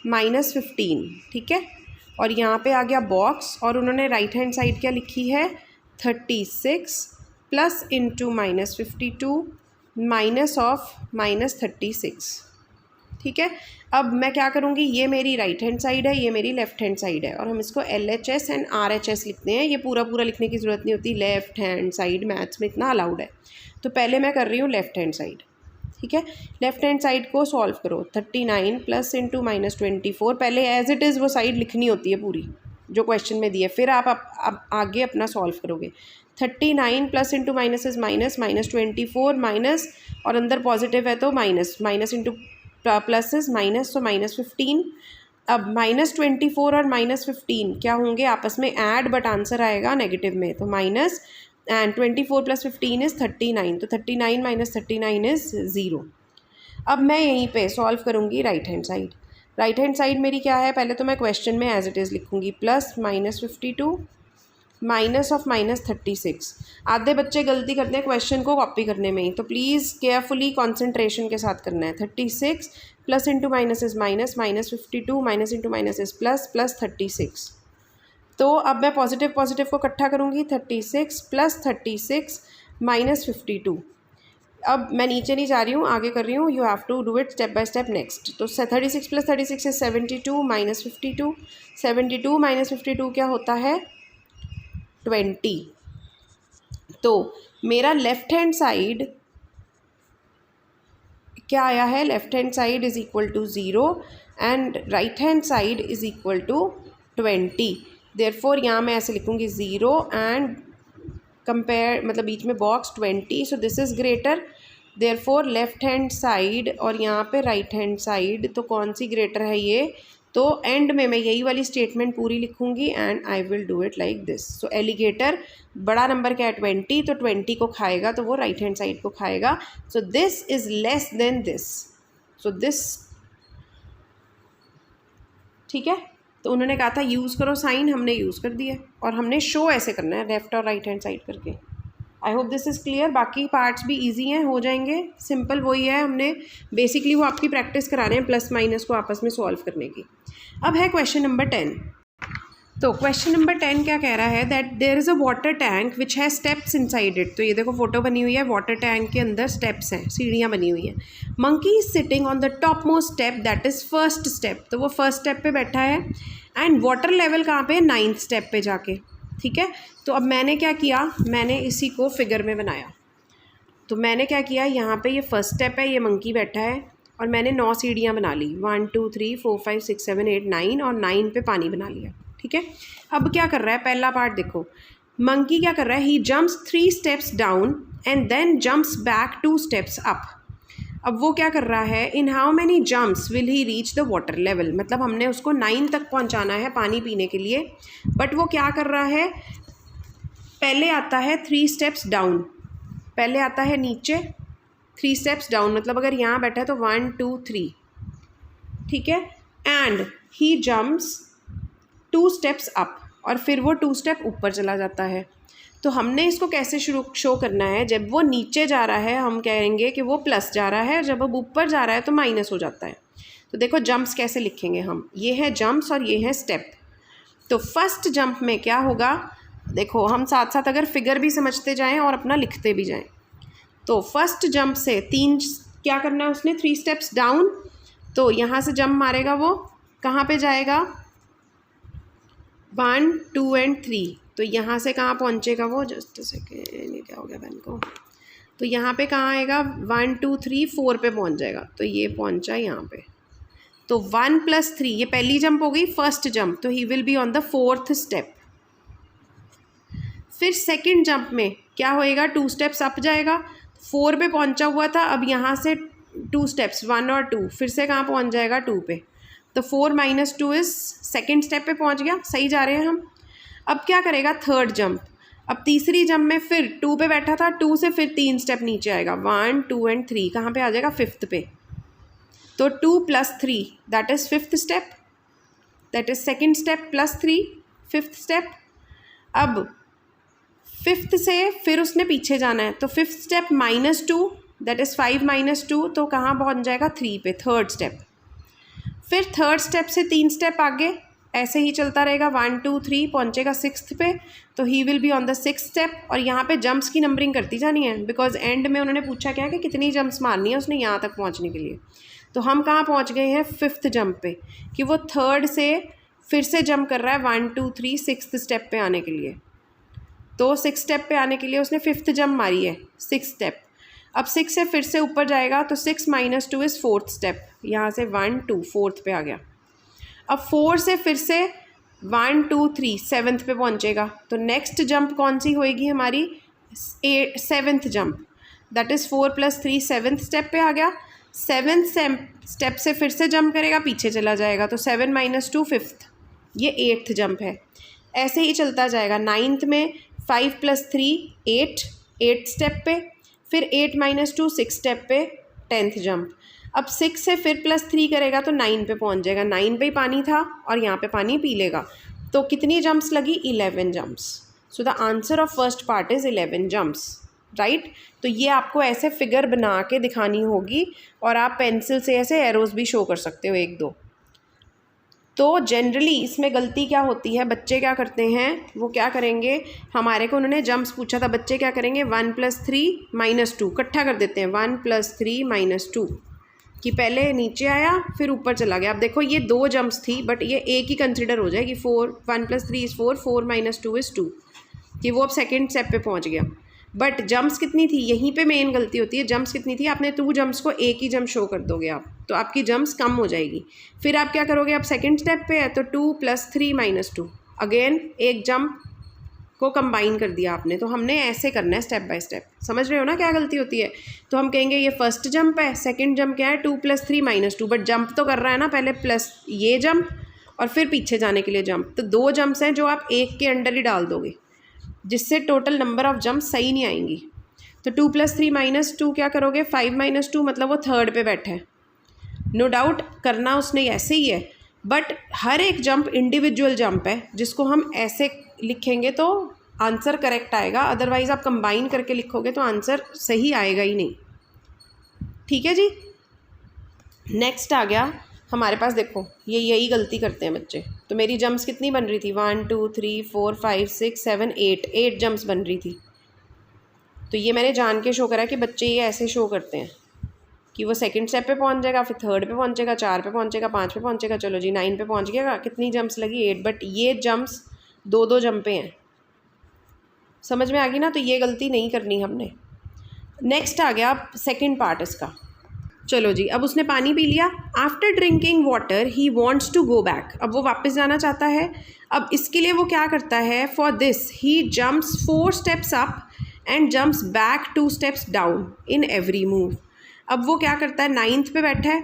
minus 15, ठीक है। और यहाँ पे आ गया बॉक्स, और उन्होंने राइट हैंड साइड क्या लिखी है 36 plus into minus 52 minus of minus 36, ठीक है। अब मैं क्या करूँगी, ये मेरी राइट हैंड साइड है, ये मेरी लेफ़्ट हैंड साइड है, और हम इसको LHS एंड RHS लिखते हैं। ये पूरा पूरा लिखने की ज़रूरत नहीं होती, लेफ़्ट हैंड साइड मैथ्स में इतना अलाउड है। तो पहले मैं कर रही हूँ लेफ़्ट हैंड साइड, ठीक है। लेफ़्ट हैंड साइड को सॉल्व करो। 39 प्लस इंटू माइनस 24, पहले एज इट इज़ वो साइड लिखनी होती है पूरी जो क्वेश्चन में दी है, फिर आप आगे अपना सॉल्व करोगे। 39 plus into minus is minus, minus 24 minus, और अंदर पॉजिटिव है तो minus, minus into plus is minus, तो माइनस 15। अब माइनस 24 और माइनस 15 क्या होंगे, आपस में ऐड, बट आंसर आएगा नेगेटिव में। तो माइनस, एंड 24 प्लस 15 इज़ 39, तो 39 माइनस 39 इज़ 0। अब मैं यहीं पे सॉल्व करूँगी right hand side. Right hand side मेरी क्या है, पहले तो मैं क्वेश्चन में एज इट इज़ लिखूँगी, plus minus 52 minus of minus 36। आधे बच्चे गलती करते हैं क्वेश्चन को कॉपी करने में ही, तो प्लीज़ केयरफुली कॉन्सेंट्रेशन के साथ करना है। 36 plus into minus is minus, minus 52 minus into minus is plus, plus 36। तो अब मैं पॉजिटिव पॉजिटिव को इकट्ठा करूँगी, 36 प्लस 36 माइनस 52। अब मैं नीचे नहीं जा रही हूँ, आगे कर रही हूँ, you have to do it step by step next. तो 36 प्लस 36 इज़ 72 माइनस 52, 72 माइनस 52 क्या होता है 20। तो मेरा लेफ़्ट हैंड साइड क्या आया है, left hand side is equal to 0 and right hand side is equal to 20। Therefore यहाँ मैं ऐसे लिखूँगी 0 एंड कंपेयर, मतलब बीच में box 20, so this is greater. Therefore left hand side और यहाँ पे राइट हैंड साइड, तो कौन सी ग्रेटर है ये? तो एंड में मैं यही वाली स्टेटमेंट पूरी लिखूंगी and I will do it like this. So alligator बड़ा नंबर क्या है 20, तो 20 को खाएगा तो वो राइट हैंड साइड को खाएगा। So this is less than this, so this, ठीक है। तो उन्होंने कहा था यूज़ करो साइन, हमने यूज़ कर दिया और हमने शो ऐसे करना है लेफ्ट और राइट हैंड साइड करके। I hope this is clear. बाकी पार्ट्स भी इजी हैं, हो जाएंगे, सिंपल वही है, हमने बेसिकली वो आपकी प्रैक्टिस करा रहे हैं प्लस माइनस को आपस में सॉल्व करने की। अब है क्वेश्चन नंबर 10। तो क्वेश्चन नंबर 10 क्या कह रहा है that there is a water tank which has steps inside it. तो ये देखो फोटो बनी हुई है, वाटर टैंक के अंदर स्टेप्स हैं, सीढ़ियाँ बनी हुई हैं। Monkey is sitting on the top most step that is first step, तो वो फर्स्ट स्टेप पे बैठा है एंड वाटर लेवल कहाँ पे? 9th स्टेप पे जाके, ठीक है। तो अब मैंने क्या किया, मैंने इसी को फिगर में बनाया। तो मैंने क्या किया, यहाँ पे ये फर्स्ट स्टेप है, ये मंकी बैठा है और मैंने 9 सीढ़ियाँ बना ली, 1 2 3 4 5 6 7 8 9 और 9 पे पानी बना लिया, ठीक है। अब क्या कर रहा है, पहला पार्ट देखो, मंकी क्या कर रहा है, he jumps 3 steps down and then jumps back 2 steps up. अब वो क्या कर रहा है, in how many jumps will he reach the water level, मतलब हमने उसको 9 तक पहुंचाना है पानी पीने के लिए, बट वो क्या कर रहा है, पहले आता है 3 स्टेप्स डाउन, पहले आता है नीचे 3 स्टेप्स डाउन, मतलब अगर यहाँ बैठा है तो 1 2 3, ठीक है, and he jumps 2 steps up, और फिर वो 2 स्टेप ऊपर चला जाता है। तो हमने इसको कैसे शो करना है, जब वो नीचे जा रहा है हम कहेंगे कि वो प्लस जा रहा है, जब अब ऊपर जा रहा है तो माइनस हो जाता है। तो देखो जंप्स कैसे लिखेंगे हम, ये है जंप्स और ये है स्टेप। तो फर्स्ट जंप में क्या होगा, देखो हम साथ साथ अगर फिगर भी समझते जाएं और अपना लिखते भी जाएं। तो फर्स्ट जंप से 3 क्या करना है उसने, 3 स्टेप्स डाउन, तो यहाँ से जंप मारेगा वो कहाँ पे जाएगा, 1 2 एंड 3, तो यहाँ से कहाँ पहुँचेगा वो, जस्ट सेकेंड, ये क्या हो गया पेन को, तो यहाँ पे कहाँ आएगा, 1 2 3 4 पे पहुँच जाएगा, तो ये पहुँचा यहाँ पे। तो 1 + 3, ये पहली जंप हो गई, फर्स्ट जंप, तो he will be on the 4th step. फिर सेकंड जंप में क्या होएगा, 2 स्टेप्स अप जाएगा, 4 पे पहुँचा हुआ था, अब यहाँ से 2 स्टेप्स 1 और 2, फिर से कहाँ पहुँच जाएगा 2 पे, तो 4 - 2 इज़ सेकेंड स्टेप पे पहुँच गया, सही जा रहे हैं हम। अब क्या करेगा, थर्ड जंप, अब तीसरी जंप में फिर 2 पे बैठा था, 2 से फिर 3 स्टेप नीचे आएगा, 1 2 एंड 3, कहाँ पे आ जाएगा, 5th पे। तो 2 + 3 that is 5th step, that is second step + 3 5th step. अब 5th से फिर उसने पीछे जाना है, तो 5th स्टेप -2 दैट इज़ 5 - 2, तो कहाँ पहुँच जाएगा, 3 पे, थर्ड स्टेप। फिर थर्ड स्टेप से 3 स्टेप आगे, ऐसे ही चलता रहेगा, 1 2 3 पहुँचेगा 6th पे, तो he will be on the 6th step. और यहाँ पे जंप्स की नंबरिंग करती जानी है, बिकॉज एंड में उन्होंने पूछा क्या कि कितनी जंप्स मारनी है उसने यहाँ तक पहुँचने के लिए। तो हम कहाँ पहुँच गए हैं, 5th जंप पे, कि वो थर्ड से फिर से जंप कर रहा है 1 2 3 6th स्टेप पे आने के लिए। तो 6 स्टेप पे आने के लिए उसने 5th जंप मारी है, 6 स्टेप। अब 6 से फिर से ऊपर जाएगा, तो 6 - 2 इज़ 4th स्टेप, यहाँ से 1 2 4th पे आ गया। अब 4 से फिर से 1 2 3 7th पे पहुँचेगा, तो नेक्स्ट जंप कौन सी होएगी हमारी, 7th jump, that is 4 + 3 7th step पे आ गया। 7th स्टेप से फिर से जंप करेगा, पीछे चला जाएगा, तो 7 - 2 5th, ये 8th जंप है। ऐसे ही चलता जाएगा। 9th में 5 + 3 8 8th स्टेप पे, फिर 8 - 2 6 स्टेप पे 10th जंप। अब 6 से फिर +3 करेगा तो 9 पे पहुंच जाएगा, 9 पे ही पानी था और यहाँ पे पानी पी लेगा। तो कितनी जंप्स लगी, 11 jumps. So the answer of first part is 11 jumps, right. तो ये आपको ऐसे फिगर बना के दिखानी होगी और आप पेंसिल से ऐसे एरोज भी शो कर सकते हो 1 2। तो जनरली इसमें गलती क्या होती है, बच्चे क्या करते हैं, वो क्या करेंगे, हमारे को उन्होंने जंप्स पूछा था, बच्चे क्या करेंगे, 1 + 3 - 2 इकट्ठा कर देते हैं, 1 + 3 - 2, कि पहले नीचे आया फिर ऊपर चला गया। अब देखो ये 2 जंप्स थी, बट ये एक ही कंसिडर हो जाएगी, 1 + 3 = 4 4 - 2 = 2, कि वो अब सेकेंड स्टेप पे पहुंच गया। बट जंप्स कितनी थी, यहीं पे मेन गलती होती है, जंप्स कितनी थी, आपने 2 जंप्स को एक ही जंप शो कर दोगे आप, तो आपकी जंप्स कम हो जाएगी। फिर आप क्या करोगे, आप सेकेंड स्टेप पे है तो 2 + 3 - 2, अगेन एक जंप को कंबाइन कर दिया आपने, तो हमने ऐसे करना है स्टेप बाय स्टेप। समझ रहे हो ना क्या गलती होती है? तो हम कहेंगे ये फर्स्ट जंप है, सेकंड जंप क्या है 2 + 3 - 2, बट जंप तो कर रहा है ना, पहले प्लस ये जंप और फिर पीछे जाने के लिए जंप। तो 2 जंप्स हैं जो आप एक के अंडर ही डाल दोगे, जिससे टोटल नंबर ऑफ जंप सही नहीं आएंगी। तो 2 + 3 - 2 क्या करोगे, 5 - 2 मतलब वो थर्ड पे बैठा है। नो डाउट करना उसने ऐसे ही है, बट हर एक जंप इंडिविजुअल जंप है, जिसको हम ऐसे लिखेंगे तो आंसर करेक्ट आएगा, अदरवाइज़ आप कंबाइन करके लिखोगे तो आंसर सही आएगा ही नहीं। ठीक है जी। नेक्स्ट आ गया हमारे पास, देखो ये यही गलती करते हैं बच्चे। तो मेरी जंप्स कितनी बन रही थी, 1 2 3 4 5 6 7 8 जंप्स बन रही थी। तो ये मैंने जान के शो करा कि बच्चे ये ऐसे शो करते हैं कि वो सेकंड स्टेप पे पहुंच जाएगा, फिर थर्ड पे पहुंचेगा, 4 पे पहुंचेगा, 5 पे पहुंचेगा, चलो जी 9 पे पहुंच गया। कितनी जंप्स लगी, 8, बट ये जंप्स 2 जंपे हैं। समझ में आ गई ना? तो ये गलती नहीं करनी हमने। नेक्स्ट आ गया सेकंड पार्ट इसका। चलो जी, अब उसने पानी पी लिया। After drinking water he wants to go back, अब वो वापस जाना चाहता है। अब इसके लिए वो क्या करता है, for this he jumps 4 steps up and jumps back 2 steps down in every move. अब वो क्या करता है, 9th पे बैठा है,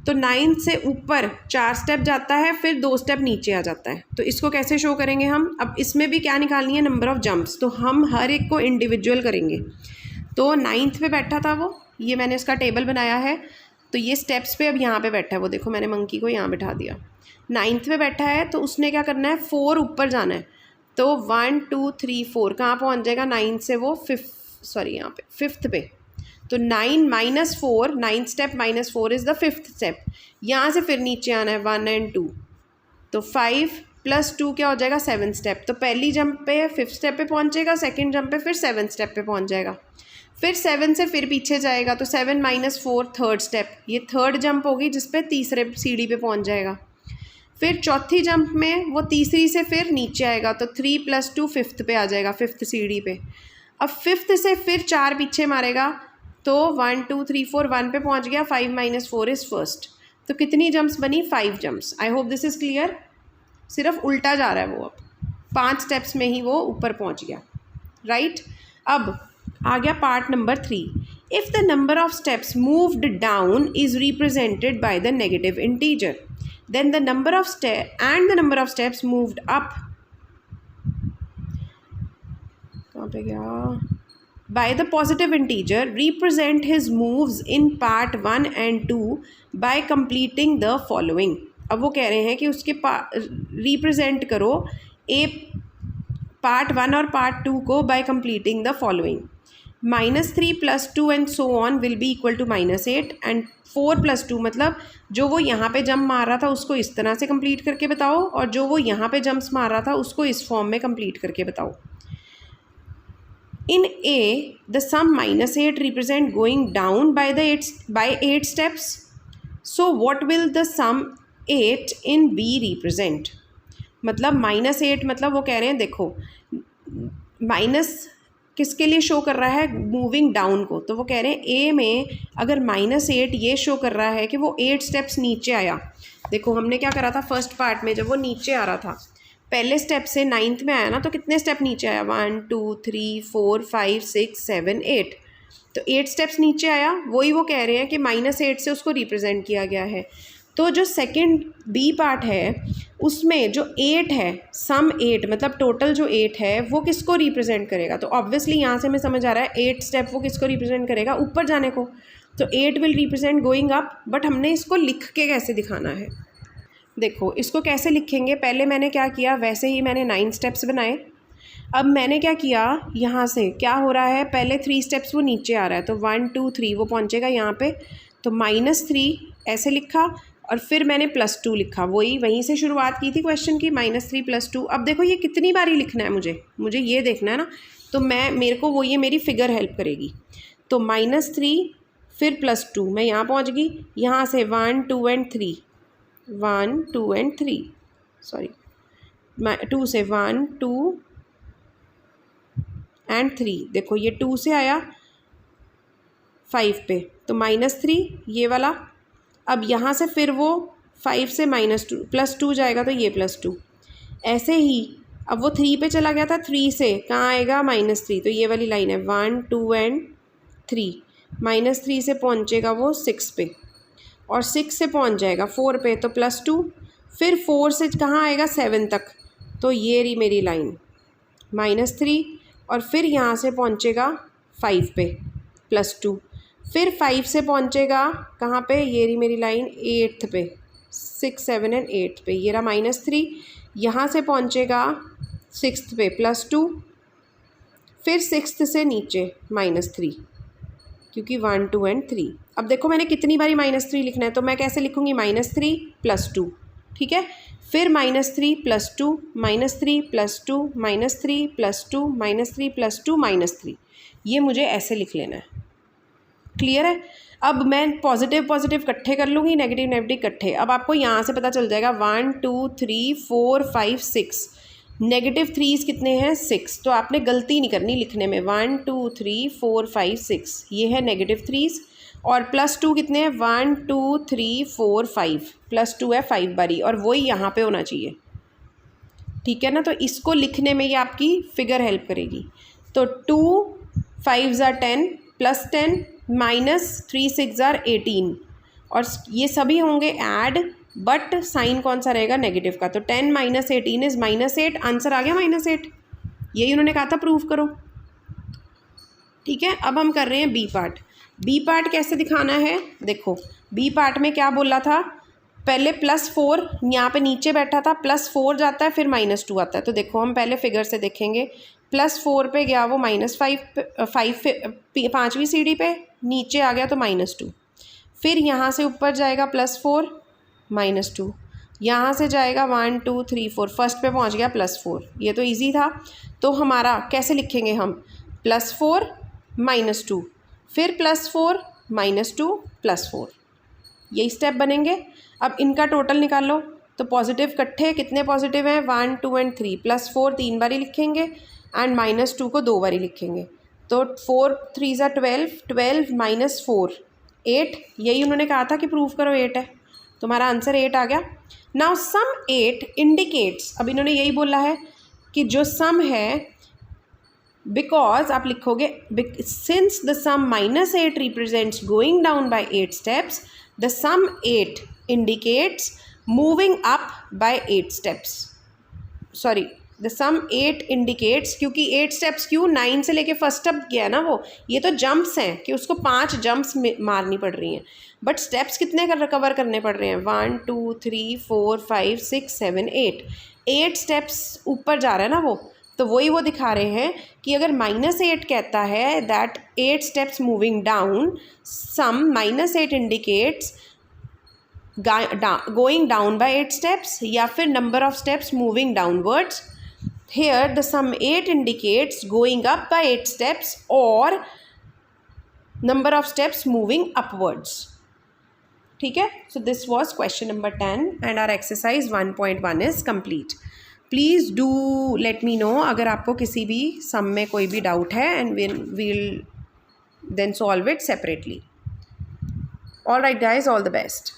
तो 9th से ऊपर 4 स्टेप जाता है, फिर 2 स्टेप नीचे आ जाता है। तो इसको कैसे शो करेंगे हम? अब इसमें भी क्या निकालनी है, नंबर ऑफ़ जंप्स। तो हम हर एक को इंडिविजुअल करेंगे। तो 9th पे बैठा था वो, ये मैंने इसका टेबल बनाया है। तो ये स्टेप्स पे अब यहाँ पे बैठा है वो, देखो मैंने मंकी को यहाँ बिठा दिया। 9th पे बैठा है, तो उसने क्या करना है, 4 ऊपर जाना है। तो 1 2 3 4 कहाँ पहुँच जाएगा, 9 से वो यहाँ पे 5th पे। तो 9 - 4, 9th step - 4 is the 5th step. यहाँ से फिर नीचे आना है 1 और 2, तो 5 + 2 क्या हो जाएगा, 7th स्टेप। तो पहली जंप पे 5th स्टेप पे पहुँचेगा, सेकंड जंप पे फिर 7th स्टेप पे पहुँच जाएगा, फिर 7 से फिर पीछे जाएगा, तो 7 - 4 थर्ड स्टेप, ये थर्ड जंप होगी जिसपे तीसरे सीढ़ी पे पहुँच जाएगा। फिर चौथी जंप में वो तीसरी से फिर नीचे आएगा, तो 3 + 2 5th पे आ जाएगा, 5th सीढ़ी पे। अब 5th से फिर 4 पीछे मारेगा, तो 1 2 3 4 1 पे पहुंच गया, 5 - 4 इज़ फर्स्ट। तो कितनी जंप्स बनी, 5 jumps. I hope this is clear. सिर्फ उल्टा जा रहा है वो, अब 5 स्टेप्स में ही वो ऊपर पहुंच गया, राइट। अब आ गया part number 3। If the number of steps moved down is represented by the negative integer, then the number of steps moved up, कहाँ पे गया, by the positive integer represent his moves in part 1 and 2 by completing the following। अब वो कह रहे हैं कि उसके रिप्रेजेंट करो पार्ट 1 और पार्ट 2 को by completing the following। -3 + 2 and so on will be equal to -8 and 4 + 2, मतलब जो वो यहाँ पे जंप मार रहा था उसको इस तरह से कंप्लीट करके बताओ, और जो वो यहाँ पे जंप्स मार रहा था उसको इस फॉर्म में कंप्लीट करके बताओ। In A, the sum -8 represent going down by 8 steps. So what will the sum 8 in B represent? मतलब -8 मतलब वो कह रहे हैं, देखो माइनस किसके लिए शो कर रहा है, मूविंग डाउन को। तो वो कह रहे हैं A में अगर -8 ये शो कर रहा है कि वो 8 स्टेप्स नीचे आया। देखो हमने क्या करा था फर्स्ट पार्ट में, जब वो नीचे आ रहा था पहले स्टेप से 9th में आया ना, तो कितने स्टेप नीचे आया, 1 2 3 4 5 6 7 8, तो 8 स्टेप्स नीचे आया। वही वो कह रहे हैं कि -8 से उसको रिप्रेजेंट किया गया है। तो जो सेकंड बी पार्ट है उसमें जो 8 है, सम 8 मतलब टोटल जो 8 है वो किसको रिप्रेजेंट करेगा। तो ऑब्वियसली यहाँ से हमें समझ आ रहा है 8 स्टेप वो किसको रिप्रेजेंट करेगा, ऊपर जाने को। तो 8 will represent going up, but हमने इसको लिख के कैसे दिखाना है, देखो इसको कैसे लिखेंगे। पहले मैंने क्या किया, वैसे ही मैंने 9 स्टेप्स बनाए। अब मैंने क्या किया, यहाँ से क्या हो रहा है, पहले 3 स्टेप्स वो नीचे आ रहा है, तो 1 2 3 वो पहुँचेगा यहाँ पे, तो -3 ऐसे लिखा, और फिर मैंने +2 लिखा। वहीं से शुरुआत की थी क्वेश्चन की, -3 + 2। अब देखो ये कितनी बारी लिखना है मुझे ये देखना है ना, तो मेरे को वो ये मेरी फिगर हेल्प करेगी। तो -3 फिर +2, मैं यहाँ पहुँच गई, यहाँ से 1 2 और 3, 1 2 और 3, सॉरी 2 से 1 2 और 3, देखो ये 2 से आया 5 पे, तो -3 ये वाला। अब यहाँ से फिर वो 5 से -2 +2 जाएगा, तो ये +2। ऐसे ही अब वो 3 पे चला गया था, 3 से कहाँ आएगा -3, तो ये वाली लाइन है 1 2 एंड 3, -3 से पहुँचेगा वो 6 पे और 6 से पहुँच जाएगा 4 पे तो +2, फिर 4 से कहाँ आएगा 7 तक, तो ये रही मेरी लाइन -3 और फिर यहाँ से पहुँचेगा 5 पे +2, फिर 5 से पहुँचेगा कहाँ पे, ये रही मेरी लाइन 8 पे, 6 7 एंड 8 पे, ये रहा -3, यहाँ से पहुँचेगा 6th पे +2, फिर 6th से नीचे -3, क्योंकि 1 2 एंड 3। अब देखो मैंने कितनी बारी -3 लिखना है, तो मैं कैसे लिखूँगी, -3 +2, ठीक है, फिर -3 +2 -3 +2 -3 +2 -3 +2 -3, ये मुझे ऐसे लिख लेना है। क्लियर है। अब मैं पॉजिटिव पॉजिटिव इकट्ठे कर लूँगी, नेगेटिव नेगेटिव इकट्ठे। अब आपको यहाँ से पता चल जाएगा 1 2 3 4 5 6, नेगेटिव 3 कितने हैं 6, तो आपने गलती नहीं करनी लिखने में, 1 2 3 4 5 6 ये है नेगेटिव 3, और +2 कितने हैं 1 2 3 4 5, +2 है 5 बारी, और वही यहाँ पे होना चाहिए, ठीक है ना। तो इसको लिखने में ये आपकी फिगर हेल्प करेगी। तो 2 5 ज़ा 10 +10 -3 6 ज़ा 18, और ये सभी होंगे ऐड, बट साइन कौन सा रहेगा, नेगेटिव का। तो 10 - 18 इज़ -8, आंसर आ गया -8, यही उन्होंने कहा था प्रूव करो, ठीक है। अब हम कर रहे हैं बी पार्ट। बी पार्ट कैसे दिखाना है, देखो बी पार्ट में क्या बोला था, पहले +4 यहाँ पे नीचे बैठा था, +4 जाता है फिर -2 आता है। तो देखो हम पहले फिगर से देखेंगे, +4 पे गया वो -5 पाँचवीं सीढ़ी पे, नीचे आ गया तो -2, फिर यहाँ से ऊपर जाएगा +4 -2, यहाँ से जाएगा 1 2 3 4, फर्स्ट पे पहुँच गया +4, ये तो इजी था। तो हमारा कैसे लिखेंगे हम, +4 -2, फिर +4 -2 +4, यही स्टेप बनेंगे। अब इनका टोटल निकाल लो, तो पॉजिटिव इकट्ठे कितने पॉजिटिव हैं 1 2 एंड 3, +4 3 बारी लिखेंगे एंड -2 को 2 बारी लिखेंगे। तो 4 3 ज़ा 12, 12 -4 8, यही उन्होंने कहा था कि प्रूव करो 8 है, तुम्हारा आंसर 8 आ गया। नाउ सम 8 इंडिकेट्स, अब इन्होंने यही बोला है कि जो सम है, बिकॉज आप लिखोगे since the sum -8 represents going down by 8 steps, the sum 8 indicates moving up by 8 steps. Sorry, the sum 8 indicates, क्योंकि 8 स्टेप्स क्यों, 9 से लेके फर्स्ट स्टेप गया ना वो, ये तो जंप्स हैं कि उसको 5 जंप्स मारनी पड़ रही हैं, बट स्टेप्स कितने कवर करने पड़ रहे हैं 1 2 3 4 5 6 7 8 स्टेप्स ऊपर जा रहा है ना वो। तो वही वो दिखा रहे हैं कि अगर -8 कहता है that 8 steps moving down, sum -8 indicates going down by 8 steps, या फिर number of steps moving downwards. Here the sum 8 indicates going up by 8 steps or number of steps moving upwards. ठीक है, so this was question number 10 and our exercise 1.1 is complete. Please do let me know अगर आपको किसी भी sum में कोई भी doubt है, and we'll then solve it separately. All right guys, all the best.